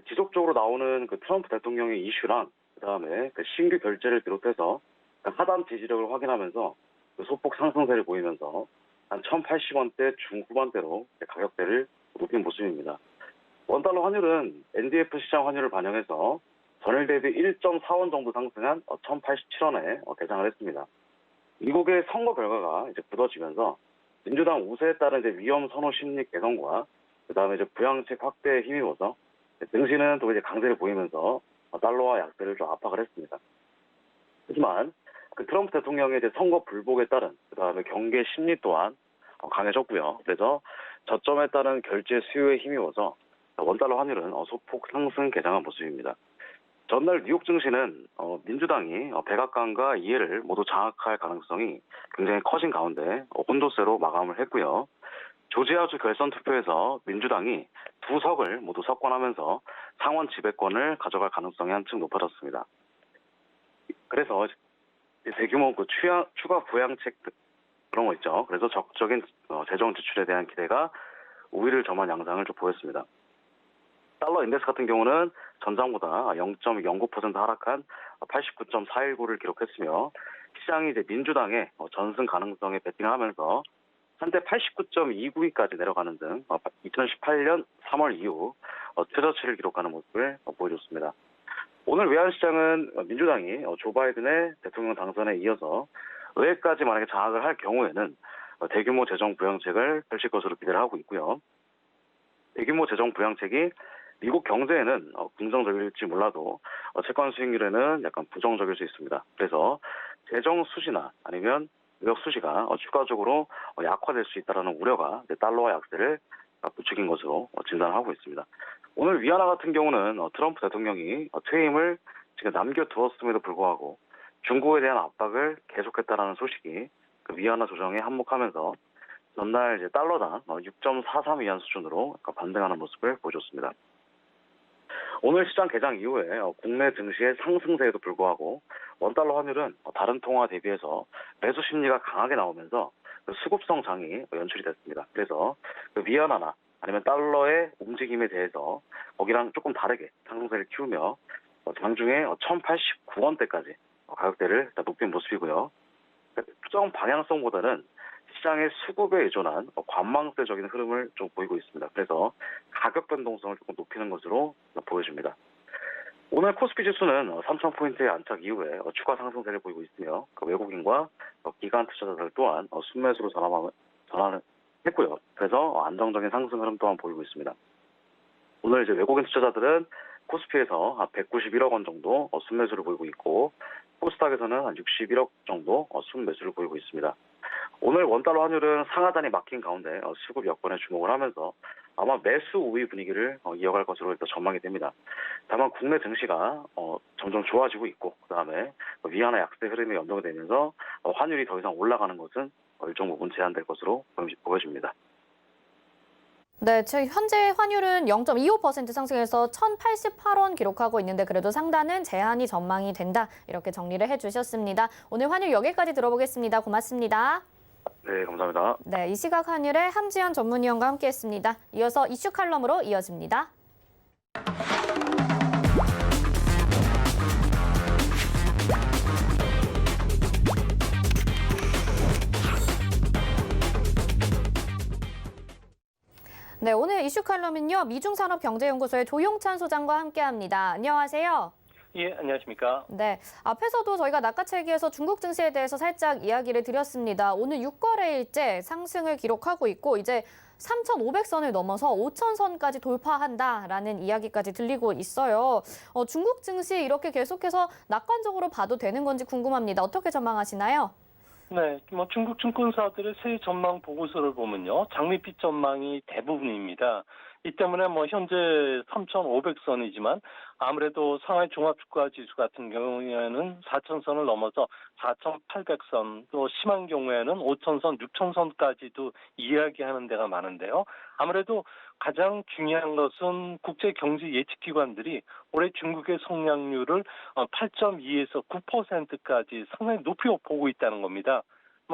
지속적으로 나오는 그 트럼프 대통령의 이슈랑 그다음에 그 신규 결제를 비롯해서 하단 지지력을 확인하면서 그 소폭 상승세를 보이면서 한 1,080원대 중후반대로 가격대를 높인 모습입니다. 원달러 환율은 NDF 시장 환율을 반영해서 전일 대비 1.4원 정도 상승한 1,087원에 개장을 했습니다. 미국의 선거 결과가 이제 굳어지면서 민주당 우세에 따른 이제 위험 선호 심리 개선과 그다음에 이제 부양책 확대에 힘입어서 증시는 또 이제 강세를 보이면서 달러와 약세를 좀 압박을 했습니다. 하지만 그 트럼프 대통령의 이제 선거 불복에 따른 그다음에 경계 심리 또한 강해졌고요. 그래서 저점에 따른 결제 수요에 힘입어서 원달러 환율은 소폭 상승 개장한 모습입니다. 전날 뉴욕 증시는 민주당이 백악관과 이해를 모두 장악할 가능성이 굉장히 커진 가운데 혼조세로 마감을 했고요. 조지아주 결선 투표에서 민주당이 2석을 모두 석권하면서 상원 지배권을 가져갈 가능성이 한층 높아졌습니다. 그래서 대규모 그 추가 부양책 그런 거 있죠. 그래서 적극적인 재정 지출에 대한 기대가 우위를 점한 양상을 좀 보였습니다. 달러 인덱스 같은 경우는 전장보다 0.09% 하락한 89.419를 기록했으며, 시장이 이제 민주당의 전승 가능성에 베팅하면서 한때 89.292까지 내려가는 등 2018년 3월 이후 최저치를 기록하는 모습을 보여줬습니다. 오늘 외환시장은 민주당이 조 바이든의 대통령 당선에 이어서 의회까지 만약에 장악을 할 경우에는 대규모 재정 부양책을 펼칠 것으로 기대를 하고 있고요. 대규모 재정 부양책이 미국 경제에는 긍정적일지 몰라도 채권 수익률에는 약간 부정적일 수 있습니다. 그래서 재정 수지나 아니면 무역 수지가 추가적으로 약화될 수 있다는 우려가 달러화 약세를 부추긴 것으로 진단하고 있습니다. 오늘 위안화 같은 경우는 트럼프 대통령이 퇴임을 지금 남겨두었음에도 불구하고 중국에 대한 압박을 계속했다는 소식이 그 위안화 조정에 한몫하면서 전날 이제 달러당 6.43 위안 수준으로 반등하는 모습을 보여줬습니다. 오늘 시장 개장 이후에 국내 증시의 상승세에도 불구하고 원달러 환율은 다른 통화 대비해서 매수 심리가 강하게 나오면서 수급성 장이 연출이 됐습니다. 그래서 그 위안화나 아니면 달러의 움직임에 대해서 거기랑 조금 다르게 상승세를 키우며 장중에 1,089원대까지 가격대를 일단 높인 모습이고요. 특정 방향성보다는 시장의 수급에 의존한 관망세적인 흐름을 좀 보이고 있습니다. 그래서 가격 변동성을 조금 높이는 것으로 보여집니다. 오늘 코스피 지수는 3,000포인트의 안착 이후에 추가 상승세를 보이고 있으며 외국인과 기관 투자자들 또한 순매수로 전환을 했고요. 그래서 안정적인 상승 흐름 또한 보이고 있습니다. 오늘 이제 외국인 투자자들은 코스피에서 한 191억 원 정도 순매수를 보이고 있고 코스닥에서는 한 61억 정도 순매수를 보이고 있습니다. 오늘 원달러 환율은 상하단이 막힌 가운데 수급 여건에 주목을 하면서 아마 매수 우위 분위기를 이어갈 것으로 일단 전망이 됩니다. 다만 국내 증시가 점점 좋아지고 있고 그다음에 위안화 약세 흐름이 연동되면서 환율이 더 이상 올라가는 것은 일정 부분 제한될 것으로 보여집니다. 네, 지금 현재 환율은 0.25% 상승해서 1,088원 기록하고 있는데 그래도 상단은 제한이 전망이 된다. 이렇게 정리를 해주셨습니다. 오늘 환율 여기까지 들어보겠습니다. 고맙습니다. 네, 감사합니다. 네, 이 시각 환율의 함지연 전문위원과 함께했습니다. 이어서 이슈 칼럼으로 이어집니다. 네, 오늘 이슈 칼럼은요. 미중산업경제연구소의 조용찬 소장과 함께합니다. 안녕하세요. 예, 안녕하십니까. 네, 앞에서도 저희가 낚아채기에서 중국 증시에 대해서 살짝 이야기를 드렸습니다. 오늘 6거래일째 상승을 기록하고 있고 이제 3,500선을 넘어서 5,000선까지 돌파한다라는 이야기까지 들리고 있어요. 중국 증시 이렇게 계속해서 낙관적으로 봐도 되는 건지 궁금합니다. 어떻게 전망하시나요? 네, 중국 증권사들의 새해 전망 보고서를 보면요. 장밋빛 전망이 대부분입니다. 이 때문에 현재 3,500선이지만 아무래도 상하이 종합주가지수 같은 경우에는 4,000선을 넘어서 4,800선, 또 심한 경우에는 5,000선, 6,000선까지도 이야기하는 데가 많은데요. 아무래도 가장 중요한 것은 국제경제 예측기관들이 올해 중국의 성장률을 8.2에서 9%까지 상당히 높이 보고 있다는 겁니다.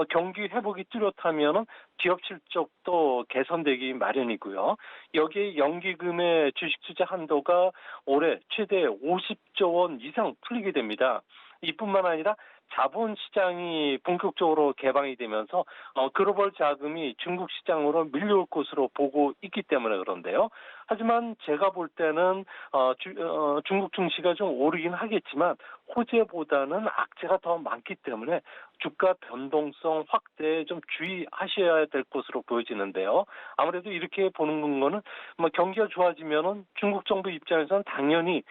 경기 회복이 뚜렷하면은 기업 실적도 개선되기 마련이고요. 여기에 연기금의 주식 투자 한도가 올해 최대 50조 원 이상 풀리게 됩니다. 이뿐만 아니라 자본시장이 본격적으로 개방이 되면서 글로벌 자금이 중국 시장으로 밀려올 것으로 보고 있기 때문에 그런데요. 하지만 제가 볼 때는 중국 증시가 좀 오르긴 하겠지만 호재보다는 악재가 더 많기 때문에 주가 변동성 확대에 좀 주의하셔야 될 것으로 보여지는데요. 아무래도 이렇게 보는 거는 경기가 좋아지면은 중국 정부 입장에서는 당연히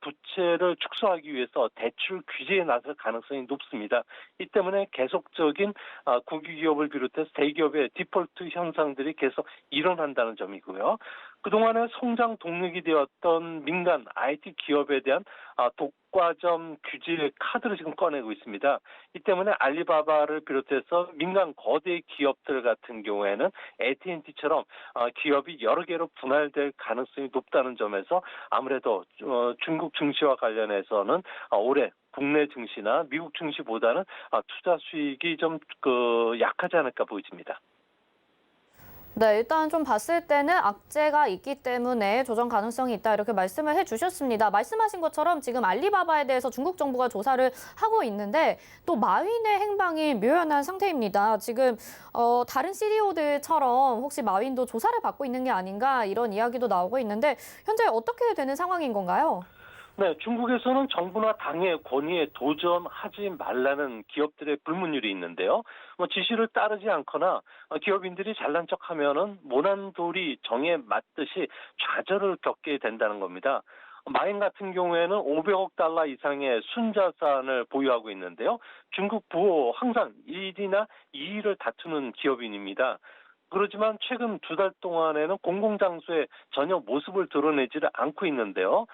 부채를 축소하기 위해서 대출 규제에 나설 가능성이 높습니다. 이 때문에 계속적인 국유기업을 비롯해서 대기업의 디폴트 현상들이 계속 일어난다는 점이고요. 그동안에 성장 동력이 되었던 민간 IT 기업에 대한 독과점 규제 카드를 지금 꺼내고 있습니다. 이 때문에 알리바바를 비롯해서 민간 거대 기업들 같은 경우에는 AT&T처럼 기업이 여러 개로 분할될 가능성이 높다는 점에서 아무래도 중국 증시와 관련해서는 올해 국내 증시나 미국 증시보다는 투자 수익이 좀 약하지 않을까 보여집니다. 네, 일단 좀 봤을 때는 악재가 있기 때문에 조정 가능성이 있다 이렇게 말씀을 해주셨습니다. 말씀하신 것처럼 지금 알리바바에 대해서 중국 정부가 조사를 하고 있는데 또 마윈의 행방이 묘연한 상태입니다. 지금 다른 CEO들처럼 혹시 마윈도 조사를 받고 있는 게 아닌가 이런 이야기도 나오고 있는데 현재 어떻게 되는 상황인 건가요? 네, 중국에서는 정부나 당의 권위에 도전하지 말라는 기업들의 불문율이 있는데요. 지시를 따르지 않거나 기업인들이 잘난 척하면은 모난돌이 정에 맞듯이 좌절을 겪게 된다는 겁니다. 마인 같은 경우에는 500억 달러 이상의 순자산을 보유하고 있는데요. 중국 부호 항상 1위나 2위를 다투는 기업인입니다. 그렇지만 최근 2달 동안에는 공공장소에 전혀 모습을 드러내지를 않고 있는데요.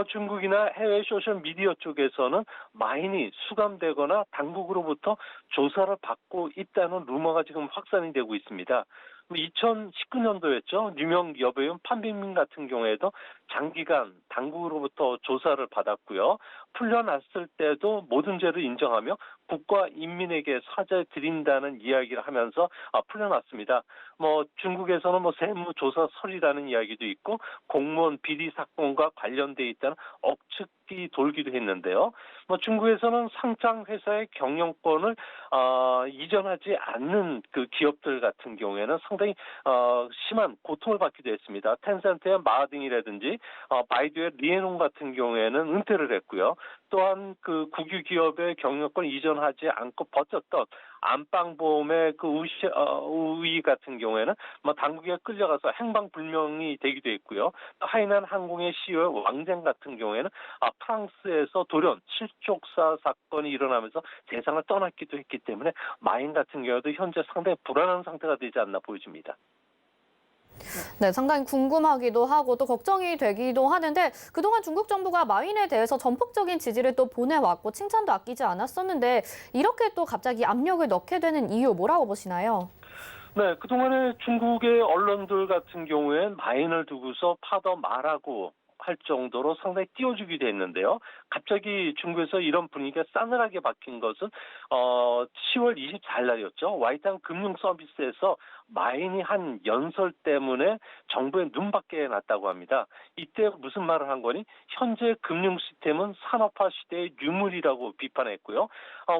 중국이나 해외 소셜미디어 쪽에서는 마인이 수감되거나 당국으로부터 조사를 받고 있다는 루머가 지금 확산이 되고 있습니다. 2019년도였죠. 유명 여배우 판빙민 같은 경우에도 장기간 당국으로부터 조사를 받았고요. 풀려났을 때도 모든 죄를 인정하며 국가 인민에게 사죄드린다는 이야기를 하면서 풀려났습니다. 중국에서는 세무조사설이라는 이야기도 있고 공무원 비리 사건과 관련돼 있다는 억측이 돌기도 했는데요. 중국에서는 상장 회사의 경영권을 이전하지 않는 그 기업들 같은 경우에는 상당히 심한 고통을 받기도 했습니다. 텐센트의 마딩이라든지 바이두의 리에농 같은 경우에는 은퇴를 했고요. 또한 그 국유 기업의 경영권 이전하지 않고 버텼던 안방보험의 그 우위 같은 경우에는 당국에 끌려가서 행방불명이 되기도 했고요. 하이난 항공의 CEO 왕쟁 같은 경우에는 프랑스에서 돌연 실족사 사건이 일어나면서 세상을 떠났기도 했기 때문에 마인 같은 경우도 현재 상당히 불안한 상태가 되지 않나 보여집니다. 네, 상당히 궁금하기도 하고 또 걱정이 되기도 하는데 그동안 중국 정부가 마윈에 대해서 전폭적인 지지를 또 보내왔고 칭찬도 아끼지 않았었는데 이렇게 또 갑자기 압력을 넣게 되는 이유 뭐라고 보시나요? 네, 그동안에 중국의 언론들 같은 경우엔 마인을 두고서 파더 말하고 할 정도로 상당히 띄워주기도 했는데요. 갑자기 중국에서 이런 분위기가 싸늘하게 바뀐 것은 10월 24일 날이었죠. 와이탄 금융 서비스에서 마인이 한 연설 때문에 정부의 눈밖에 났다고 합니다. 이때 무슨 말을 한 거니? 현재 금융 시스템은 산업화 시대의 유물이라고 비판했고요.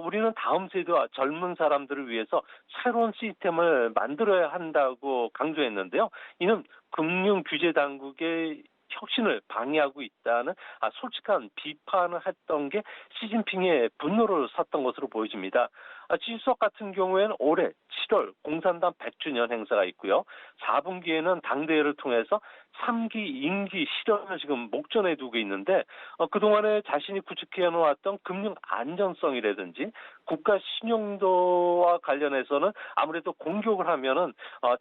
우리는 다음 세대와 젊은 사람들을 위해서 새로운 시스템을 만들어야 한다고 강조했는데요. 이는 금융 규제 당국의 혁신을 방해하고 있다는 솔직한 비판을 했던 게 시진핑의 분노를 샀던 것으로 보여집니다. 지수석 같은 경우에는 올해 7월 공산당 100주년 행사가 있고요. 4분기에는 당대회를 통해서 3기 임기 실현을 지금 목전에 두고 있는데 그동안에 자신이 구축해 놓았던 금융 안전성이라든지 국가 신용도와 관련해서는 아무래도 공격을 하면은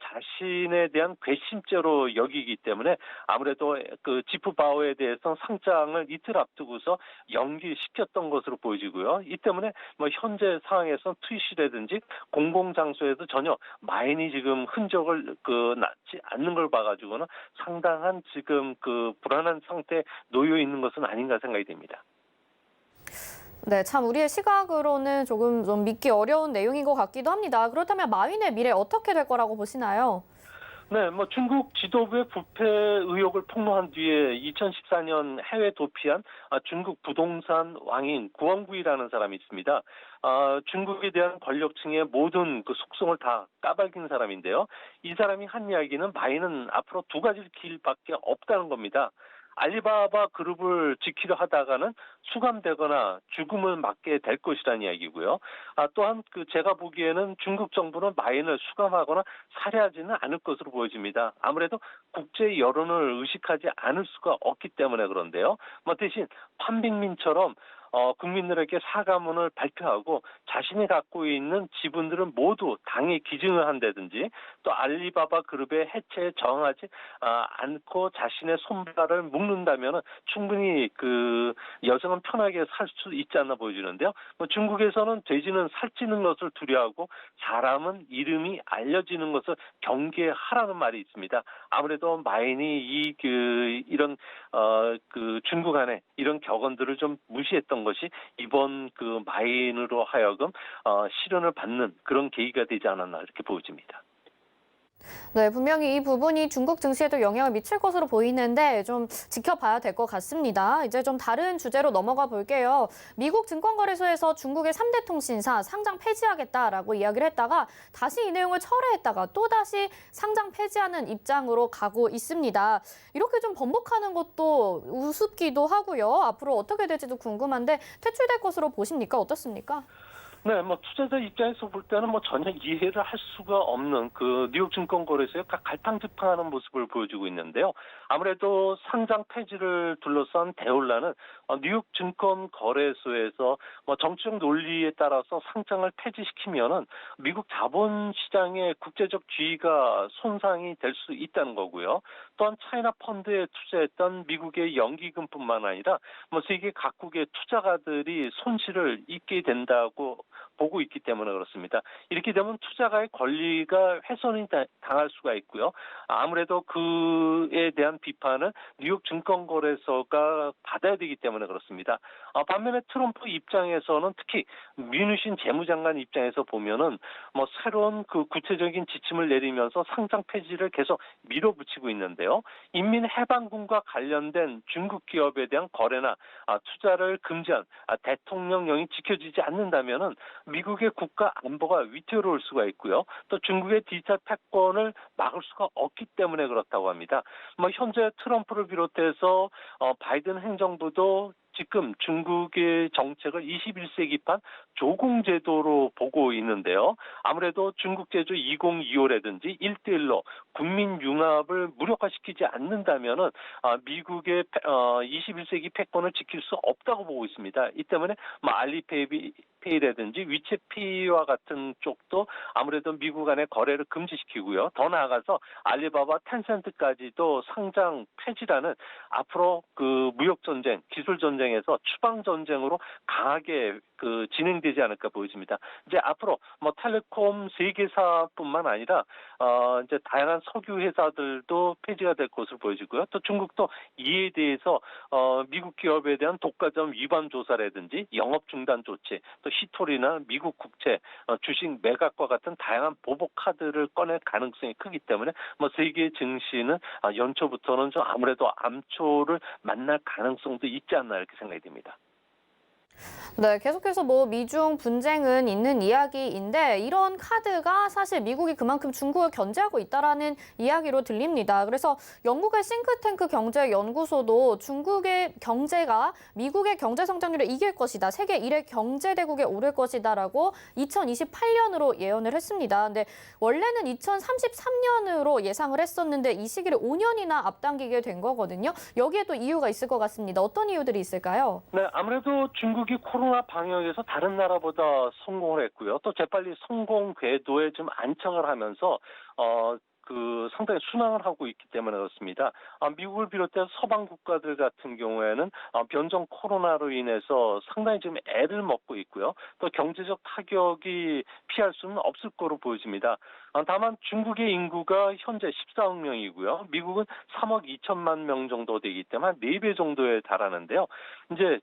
자신에 대한 괘씸죄로 여기기 때문에 아무래도 그 지프바오에 대해서 상장을 이틀 앞두고서 연기시켰던 것으로 보여지고요. 이 때문에 현재 상황에서 트윗이라든지 공공장소에도 전혀 마인이 지금 흔적을 낳지 않는 걸 봐가지고는 상당한 지금 그 불안한 상태에 놓여 있는 것은 아닌가 생각이 됩니다. 네, 참 우리의 시각으로는 조금 좀 믿기 어려운 내용인 것 같기도 합니다. 그렇다면 마윈의 미래 어떻게 될 거라고 보시나요? 네, 중국 지도부의 부패 의혹을 폭로한 뒤에 2014년 해외 도피한 중국 부동산 왕인 구엉구이라는 사람이 있습니다. 중국에 대한 권력층의 모든 그 속성을 다 까발린 사람인데요. 이 사람이 한 이야기는 마인은 앞으로 두 가지 길밖에 없다는 겁니다. 알리바바 그룹을 지키려 하다가는 수감되거나 죽음을 맞게 될 것이라는 이야기고요. 또한 제가 보기에는 중국 정부는 마인을 수감하거나 살해하지는 않을 것으로 보여집니다. 아무래도 국제 여론을 의식하지 않을 수가 없기 때문에 그런데요. 대신 판빙민처럼 국민들에게 사과문을 발표하고 자신이 갖고 있는 지분들은 모두 당에 기증을 한다든지 또 알리바바 그룹의 해체에 저항하지 않고 자신의 손발을 묶는다면 충분히 그 여성은 편하게 살 수 있지 않나 보여지는데요. 중국에서는 돼지는 살찌는 것을 두려워하고 사람은 이름이 알려지는 것을 경계하라는 말이 있습니다. 아무래도 마인이 이런 중국 안에 이런 격언들을 좀 무시했던 것이 이번 그 마인으로 하여금 실현을 받는 그런 계기가 되지 않았나 이렇게 보여집니다. 네, 분명히 이 부분이 중국 증시에도 영향을 미칠 것으로 보이는데 좀 지켜봐야 될 것 같습니다. 이제 좀 다른 주제로 넘어가 볼게요. 미국 증권거래소에서 중국의 3대 통신사 상장 폐지하겠다라고 이야기를 했다가 다시 이 내용을 철회했다가 또다시 상장 폐지하는 입장으로 가고 있습니다. 이렇게 좀 번복하는 것도 우습기도 하고요. 앞으로 어떻게 될지도 궁금한데 퇴출될 것으로 보십니까? 어떻습니까? 네, 뭐 투자자 입장에서 볼 때는 뭐 전혀 이해를 할 수가 없는 그 뉴욕 증권거래소의 갈팡질팡하는 모습을 보여주고 있는데요. 아무래도 상장 폐지를 둘러싼 대혼란은 뉴욕 증권거래소에서 뭐 정치적 논리에 따라서 상장을 폐지시키면은 미국 자본시장의 국제적 지위가 손상이 될 수 있다는 거고요. 또한 차이나 펀드에 투자했던 미국의 연기금뿐만 아니라 뭐 세계 각국의 투자가들이 손실을 입게 된다고 보고 있기 때문에 그렇습니다. 이렇게 되면 투자가의 권리가 훼손이 당할 수가 있고요. 아무래도 그에 대한 비판은 뉴욕 증권거래소가 받아야 되기 때문에 그렇습니다. 반면에 트럼프 입장에서는 특히 뮤누신 재무장관 입장에서 보면은 뭐 새로운 그 구체적인 지침을 내리면서 상장 폐지를 계속 밀어붙이고 있는데요. 인민해방군과 관련된 중국 기업에 대한 거래나 투자를 금지한 대통령령이 지켜지지 않는다면은 미국의 국가 안보가 위태로울 수가 있고요. 또 중국의 디지털 패권을 막을 수가 없기 때문에 그렇다고 합니다. 뭐 현재 트럼프를 비롯해서 바이든 행정부도 지금 중국의 정책을 21세기판 조공제도로 보고 있는데요. 아무래도 중국 제조 2025라든지 1대1로 국민 융합을 무력화시키지 않는다면은 미국의 21세기 패권을 지킬 수 없다고 보고 있습니다. 이 때문에 뭐 알리페이라든지 위챗페이와 같은 쪽도 아무래도 미국 간의 거래를 금지시키고요. 더 나아가서 알리바바, 텐센트까지도 상장 폐지라는 앞으로 그 무역 전쟁, 기술 전쟁에서 추방 전쟁으로 강하게 그 진행되지 않을까 보여집니다. 이제 앞으로 뭐 텔레콤 세 개사뿐만 아니라 이제 다양한 석유 회사들도 폐지가 될 것으로 보여지고요. 또 중국도 이에 대해서 미국 기업에 대한 독과점 위반 조사라든지 영업 중단 조치, 또 히토리나 미국 국채, 주식 매각과 같은 다양한 보복 카드를 꺼낼 가능성이 크기 때문에 뭐 세계 증시는 연초부터는 좀 아무래도 암초를 만날 가능성도 있지 않나 이렇게 생각이 됩니다. 네, 계속해서 뭐 미중 분쟁은 있는 이야기인데 이런 카드가 사실 미국이 그만큼 중국을 견제하고 있다라는 이야기로 들립니다. 그래서 영국의 싱크탱크 경제연구소도 중국의 경제가 미국의 경제 성장률을 이길 것이다. 세계 1의 경제대국에 오를 것이다라고 2028년으로 예언을 했습니다. 근데 원래는 2033년으로 예상을 했었는데 이 시기를 5년이나 앞당기게 된 거거든요. 여기에도 이유가 있을 것 같습니다. 어떤 이유들이 있을까요? 네, 아무래도 중국이 코로나 방역에서 다른 나라보다 성공을 했고요. 또 재빨리 성공 궤도에 좀 안착을 하면서 상당히 순항을 하고 있기 때문에 그렇습니다. 미국을 비롯해 서방 국가들 같은 경우에는 변종 코로나로 인해서 상당히 지금 애를 먹고 있고요. 또 경제적 타격이 피할 수는 없을 거로 보여집니다. 다만 중국의 인구가 현재 14억 명이고요. 미국은 3억 2천만 명 정도 되기 때문에 한 4배 정도에 달하는데요. 이제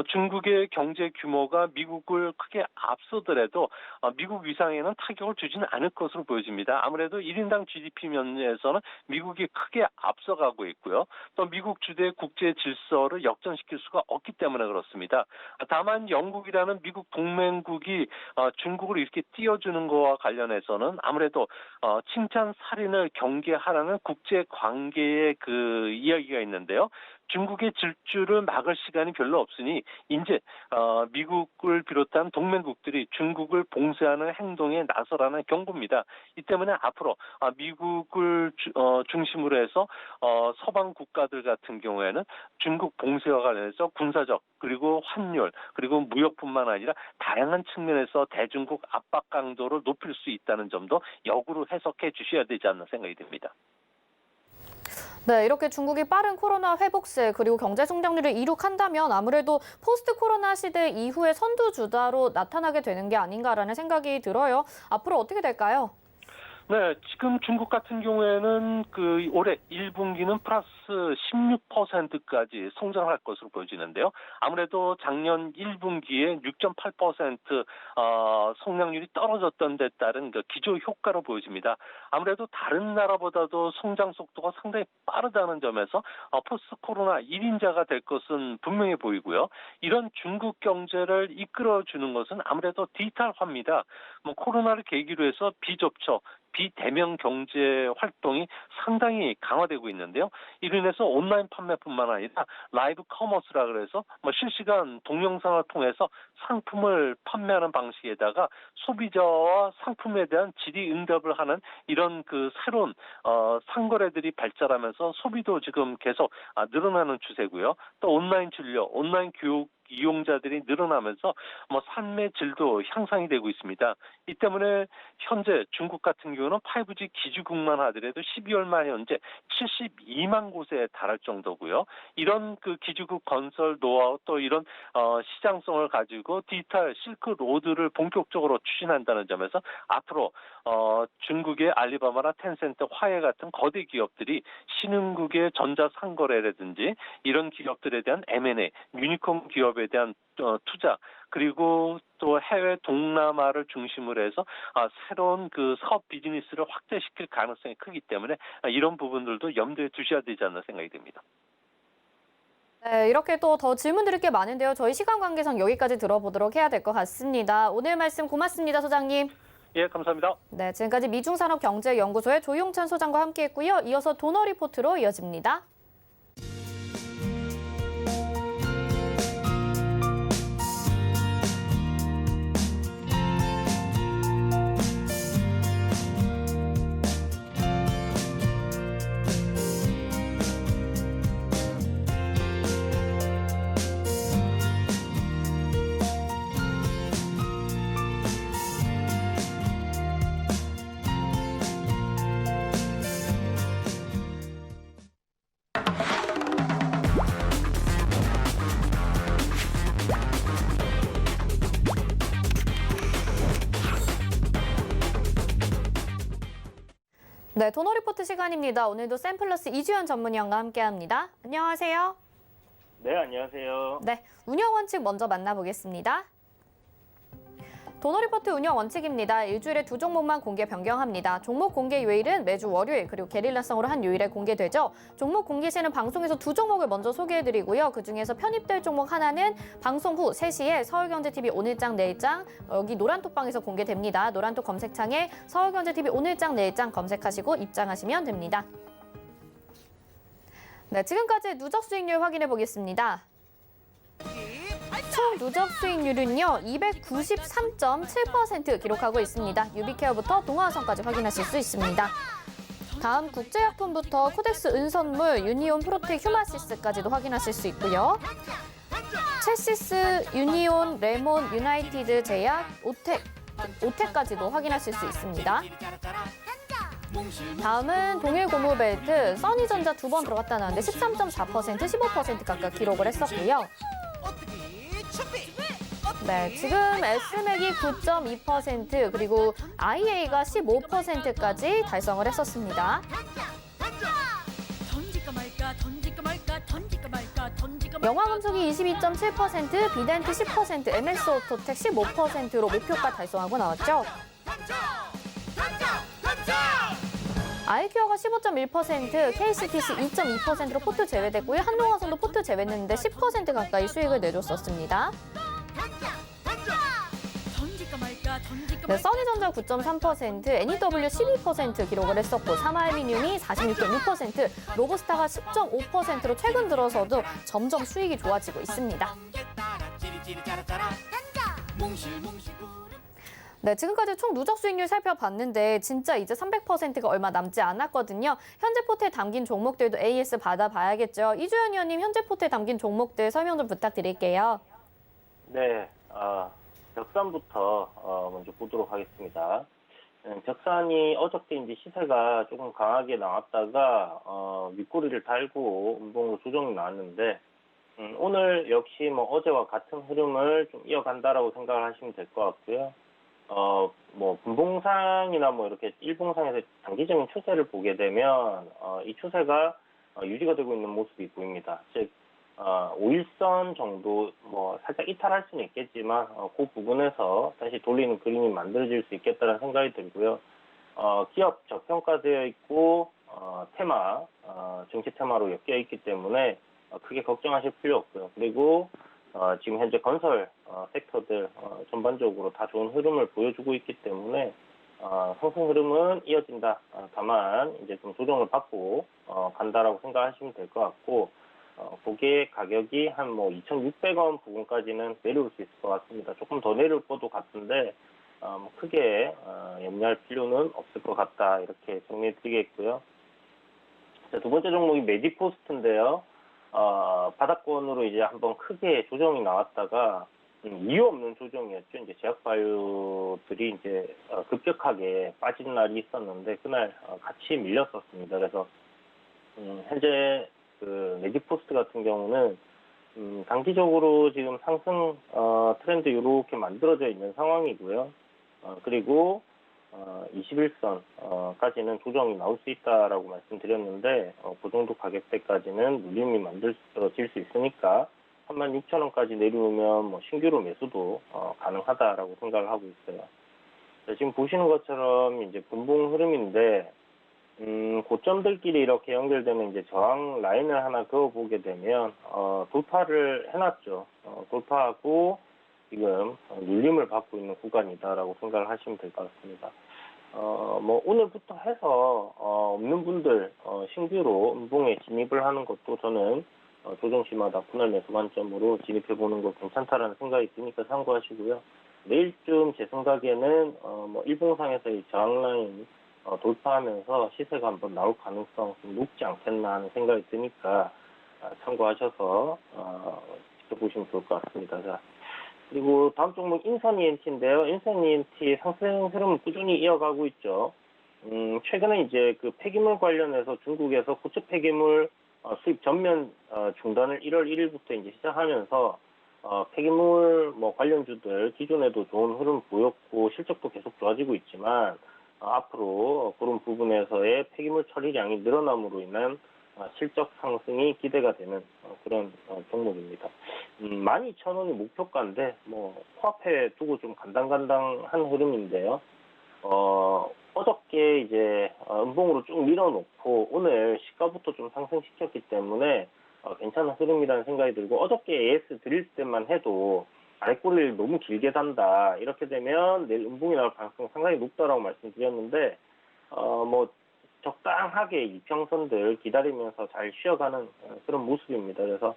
중국의 경제 규모가 미국을 크게 앞서더라도 미국 위상에는 타격을 주지는 않을 것으로 보여집니다. 아무래도 1인당 GDP 면에서는 미국이 크게 앞서가고 있고요. 또 미국 주도의 국제 질서를 역전시킬 수가 없기 때문에 그렇습니다. 다만 영국이라는 미국 동맹국이 중국을 이렇게 띄워주는 것과 관련해서는 아무래도 칭찬 살인을 경계하라는 국제 관계의 그 이야기가 있는데요. 중국의 질주를 막을 시간이 별로 없으니 이제 미국을 비롯한 동맹국들이 중국을 봉쇄하는 행동에 나서라는 경고입니다. 이 때문에 앞으로 미국을 중심으로 해서 서방 국가들 같은 경우에는 중국 봉쇄와 관련해서 군사적 그리고 환율 그리고 무역뿐만 아니라 다양한 측면에서 대중국 압박 강도를 높일 수 있다는 점도 역으로 해석해 주셔야 되지 않나 생각이 듭니다. 네, 이렇게 중국이 빠른 코로나 회복세 그리고 경제 성장률을 이룩한다면 아무래도 포스트 코로나 시대 이후의 선두주자로 나타나게 되는 게 아닌가라는 생각이 들어요. 앞으로 어떻게 될까요? 네, 지금 중국 같은 경우에는 그 올해 1분기는 플러스 16%까지 성장할 것으로 보여지는데요. 아무래도 작년 1분기에 6.8% 성장률이 떨어졌던 데 따른 그 기저 효과로 보여집니다. 아무래도 다른 나라보다도 성장 속도가 상당히 빠르다는 점에서 포스트 코로나 1인자가 될 것은 분명해 보이고요. 이런 중국 경제를 이끌어주는 것은 아무래도 디지털화입니다. 코로나를 계기로 해서 비접촉, 비대면 경제 활동이 상당히 강화되고 있는데요. 이로 인해서 온라인 판매뿐만 아니라 라이브 커머스라 그래서 실시간 동영상을 통해서 상품을 판매하는 방식에다가 소비자와 상품에 대한 질의 응답을 하는 이런 그 새로운 상거래들이 발달하면서 소비도 지금 계속 늘어나는 추세고요. 또 온라인 진료, 온라인 교육 이용자들이 늘어나면서 삶의 질도 향상이 되고 있습니다. 이 때문에 현재 중국 같은 경우는 5G 기지국만 하더라도 12월 말 현재 72만 곳에 달할 정도고요. 이런 그 기지국 건설 노하우 또 이런 시장성을 가지고 디지털 실크 로드를 본격적으로 추진한다는 점에서 앞으로 중국의 알리바바나 텐센트, 화해 같은 거대 기업들이 신흥국의 전자상거래라든지 이런 기업들에 대한 M&A, 유니콘 기업에 대한 투자 그리고 또 해외 동남아를 중심으로 해서 새로운 그 사업 비즈니스를 확대시킬 가능성이 크기 때문에 이런 부분들도 염두에 두셔야 되지 않나 생각이 듭니다. 네, 이렇게 또 더 질문 드릴 게 많은데요. 저희 시간 관계상 여기까지 들어보도록 해야 될 것 같습니다. 오늘 말씀 고맙습니다, 소장님. 예, 감사합니다. 네, 지금까지 미중산업경제연구소의 조용찬 소장과 함께했고요. 이어서 도너 리포트로 이어집니다. 네, 도너 리포트 시간입니다. 오늘도 샘플러스 이주연 전문위원과 함께합니다. 안녕하세요. 네, 안녕하세요. 네, 운영 원칙 먼저 만나보겠습니다. 도너 리포트 운영 원칙입니다. 일주일에 2종목만 공개 변경합니다. 종목 공개 요일은 매주 월요일 그리고 게릴라성으로 한 요일에 공개되죠. 종목 공개 시에는 방송에서 2종목을 먼저 소개해드리고요. 그중에서 편입될 종목 하나는 방송 후 3시에 서울경제TV 오늘장 내일장 여기 노란톡방에서 공개됩니다. 노란톡 검색창에 서울경제TV 오늘장 내일장 검색하시고 입장하시면 됩니다. 네, 지금까지 누적 수익률 확인해 보겠습니다. 총 누적 수익률은요 293.7% 기록하고 있습니다. 유비케어부터 동아화성까지 확인하실 수 있습니다. 다음 국제약품부터 코덱스 은선물, 유니온 프로텍 휴마시스까지도 확인하실 수 있고요. 첼시스, 유니온, 레몬, 유나이티드 제약, 오텍까지도 확인하실 수 있습니다. 다음은 동일 고무벨트, 써니전자 2번 들어갔다 나왔는데 13.4%, 15% 각각 기록을 했었고요. 네, 지금 S맥이 9.2% 그리고 IA가 15%까지 달성을 했었습니다. 영화금속이 22.7%, 비덴트 10%, MS오토텍 15%로 목표가 달성하고 나왔죠. 아이큐어가 15.1%, KCTC 2.2%로 포트 제외됐고요. 한동화성도 포트 제외했는데 10% 가까이 수익을 내줬었습니다. 네, 써니전자 9.3%, NEW 12% 기록을 했었고 삼화알미늄이 46.6%, 로보스타가 10.5%로 최근 들어서도 점점 수익이 좋아지고 있습니다. 네, 지금까지 총 누적 수익률 살펴봤는데 진짜 이제 300%가 얼마 남지 않았거든요. 현재 포트에 담긴 종목들도 AS 받아봐야겠죠. 이주연 의원님, 현재 포트에 담긴 종목들 설명 좀 부탁드릴게요. 네, 벽산부터 먼저 보도록 하겠습니다. 벽산이 어저께 이제 시세가 조금 강하게 나왔다가 윗꼬리를 달고 운동으로 조정이 나왔는데 오늘 역시 뭐 어제와 같은 흐름을 좀 이어간다라고 생각을 하시면 될 것 같고요. 뭐 분봉상이나 뭐 이렇게 일봉상에서 단기적인 추세를 보게 되면 이 추세가 유지가 되고 있는 모습이 보입니다. 즉 5일선 정도 뭐 살짝 이탈할 수는 있겠지만 그 부분에서 다시 돌리는 그림이 만들어질 수 있겠다는 생각이 들고요. 기업 저평가되어 있고 테마 정치 테마로 엮여 있기 때문에 크게 걱정하실 필요 없고요. 그리고 지금 현재 건설 섹터들 전반적으로 다 좋은 흐름을 보여주고 있기 때문에 상승 흐름은 이어진다. 다만 이제 좀 조정을 받고 간다라고 생각하시면 될 것 같고 그게 가격이 한 뭐 2,600원 부근까지는 내려올 수 있을 것 같습니다. 조금 더 내려올 것도 같은데 크게 염려할 필요는 없을 것 같다. 이렇게 정리해 드리겠고요. 자, 두 번째 종목이 메디포스트인데요. 바닥권으로 이제 한번 크게 조정이 나왔다가 이유 없는 조정이었죠. 이제 제약바이오들이 이제 급격하게 빠진 날이 있었는데 그날 같이 밀렸었습니다. 그래서 현재 그 메디포스트 같은 경우는 단기적으로 지금 상승 트렌드 이렇게 만들어져 있는 상황이고요. 그리고 21선까지는 조정이 나올 수 있다라고 말씀드렸는데 그 정도 가격대까지는 눌림이 만들어질 수 있으니까 36,000원까지 내려오면 뭐 신규로 매수도 가능하다라고 생각을 하고 있어요. 지금 보시는 것처럼 이제 분봉 흐름인데 고점들끼리 이렇게 연결되는 이제 저항 라인을 하나 그어보게 되면 돌파를 해놨죠. 돌파하고 지금 눌림을 받고 있는 구간이다라고 생각을 하시면 될 것 같습니다. 뭐 오늘부터 해서 없는 분들 신규로 음봉에 진입을 하는 것도 저는 조정시마다 분할 매수 관점으로 진입해 보는 거 괜찮다라는 생각이 드니까 참고하시고요. 내일쯤 제 생각에는 뭐 일봉상에서의 저항 라인 돌파하면서 시세가 한번 나올 가능성 좀 높지 않겠나 하는 생각이 드니까 참고하셔서 지켜보시면 좋을 것 같습니다. 자, 그리고 다음 종목 인선 ENT인데요. 인선 ENT 상승 흐름을 꾸준히 이어가고 있죠. 최근에 이제 그 폐기물 관련해서 중국에서 고체 폐기물 수입 전면 중단을 1월 1일부터 이제 시작하면서 폐기물 뭐 관련주들 기존에도 좋은 흐름 보였고 실적도 계속 좋아지고 있지만 앞으로 그런 부분에서의 폐기물 처리량이 늘어남으로 인한 실적 상승이 기대가 되는 그런 종목입니다. 12,000원이 목표가인데 뭐 코앞에 두고 좀 간당간당한 흐름인데요. 어저께 이제 음봉으로 쭉 밀어놓고 오늘 시가부터 좀 상승시켰기 때문에 괜찮은 흐름이라는 생각이 들고 어저께 AS 드릴 때만 해도 아래꼬리를 너무 길게 단다. 이렇게 되면 내일 음봉이 나올 가능성이 상당히 높다라고 말씀드렸는데 뭐 적당하게 이평선들 기다리면서 잘 쉬어가는 그런 모습입니다. 그래서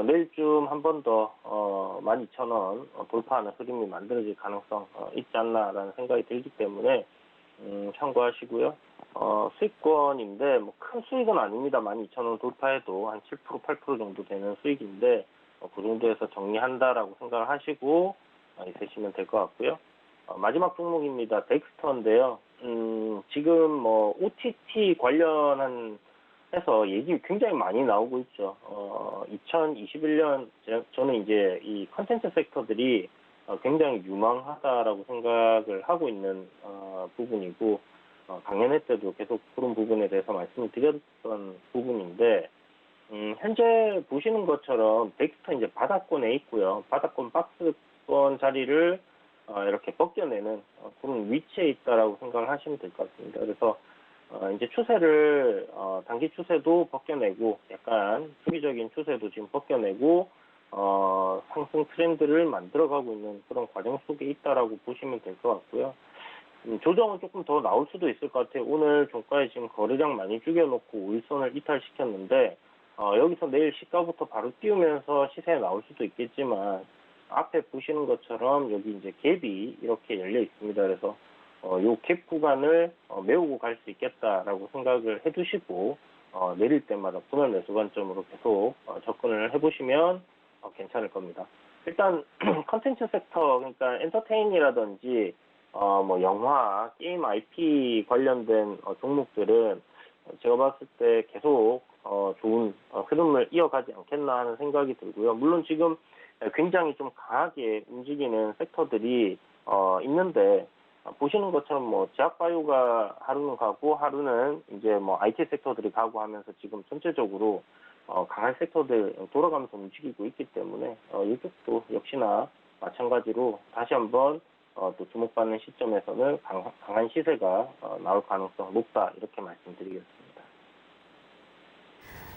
내일쯤 한 번 더 12,000원 돌파하는 흐름이 만들어질 가능성 있지 않나라는 생각이 들기 때문에 참고하시고요. 수익권인데 뭐 큰 수익은 아닙니다. 12,000원 돌파해도 한 7%, 8% 정도 되는 수익인데 그 정도에서 정리한다라고 생각을 하시고 있으시면 될 것 같고요. 마지막 종목입니다. 덱스터인데요. 지금 뭐 OTT 관련한 해서 얘기 굉장히 많이 나오고 있죠. 2021년 저는 이제 이 컨텐츠 섹터들이 굉장히 유망하다라고 생각을 하고 있는 부분이고 강연회 때도 계속 그런 부분에 대해서 말씀을 드렸던 부분인데 현재 보시는 것처럼 덱스터 이제 바닥권에 있고요. 바닥권 박스권 자리를 이렇게 벗겨내는 그런 위치에 있다라고 생각을 하시면 될 것 같습니다. 그래서 이제 추세를 단기 추세도 벗겨내고 약간 수비적인 추세도 지금 벗겨내고 상승 트렌드를 만들어가고 있는 그런 과정 속에 있다라고 보시면 될 것 같고요. 조정은 조금 더 나올 수도 있을 것 같아요. 오늘 종가에 지금 거래량 많이 죽여놓고 5일선을 이탈시켰는데 여기서 내일 시가부터 바로 띄우면서 시세에 나올 수도 있겠지만 앞에 보시는 것처럼 여기 이제 갭이 이렇게 열려 있습니다. 그래서 요 갭 구간을 메우고 갈 수 있겠다라고 생각을 해두시고 내릴 때마다 분할 매수 관점으로 계속 접근을 해보시면 괜찮을 겁니다. 일단 컨텐츠 섹터 그러니까 엔터테인이라든지 뭐 영화, 게임 IP 관련된 종목들은 제가 봤을 때 계속 좋은 흐름을 이어가지 않겠나 하는 생각이 들고요. 물론 지금 굉장히 좀 강하게 움직이는 섹터들이 있는데 보시는 것처럼 뭐 제약바이오가 하루는 가고 하루는 이제 뭐 IT 섹터들이 가고 하면서 지금 전체적으로 강한 섹터들 돌아가면서 움직이고 있기 때문에 이것도 역시나 마찬가지로 다시 한번 또 주목받는 시점에서는 강한 시세가 나올 가능성 높다 이렇게 말씀드리겠습니다.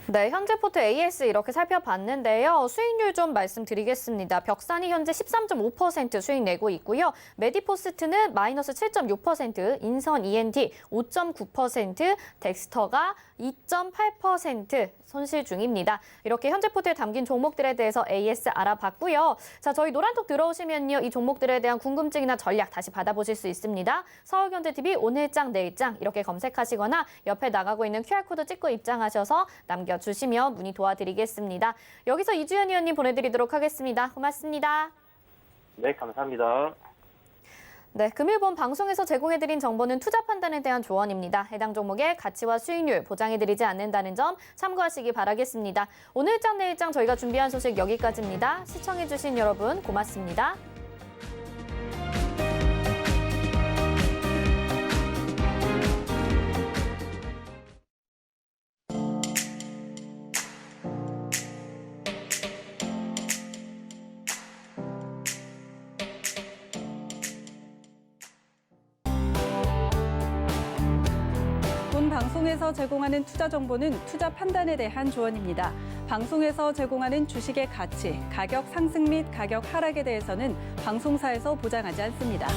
네, 현재 포트 AS 이렇게 살펴봤는데요. 수익률 좀 말씀드리겠습니다. 벽산이 현재 13.5% 수익 내고 있고요. 메디포스트는 마이너스 7.6%, 인선 ENT 5.9%, 덱스터가 2.8% 손실 중입니다. 이렇게 현재 포트에 담긴 종목들에 대해서 AS 알아봤고요. 자, 저희 노란톡 들어오시면요. 이 종목들에 대한 궁금증이나 전략 다시 받아보실 수 있습니다. 서울경제TV 오늘장 내일장 이렇게 검색하시거나 옆에 나가고 있는 QR코드 찍고 입장하셔서 남겨주시면 문의 도와드리겠습니다. 여기서 이주연 위원님 보내드리도록 하겠습니다. 고맙습니다. 네, 감사합니다. 네, 금일본 방송에서 제공해드린 정보는 투자 판단에 대한 조언입니다. 해당 종목의 가치와 수익률 보장해드리지 않는다는 점 참고하시기 바라겠습니다. 오늘장 내일장 저희가 준비한 소식 여기까지입니다. 시청해주신 여러분 고맙습니다. 본 방송에서 제공하는 투자 정보는 투자 판단에 대한 조언입니다. 방송에서 제공하는 주식의 가치, 가격 상승 및 가격 하락에 대해서는 방송사에서 보장하지 않습니다.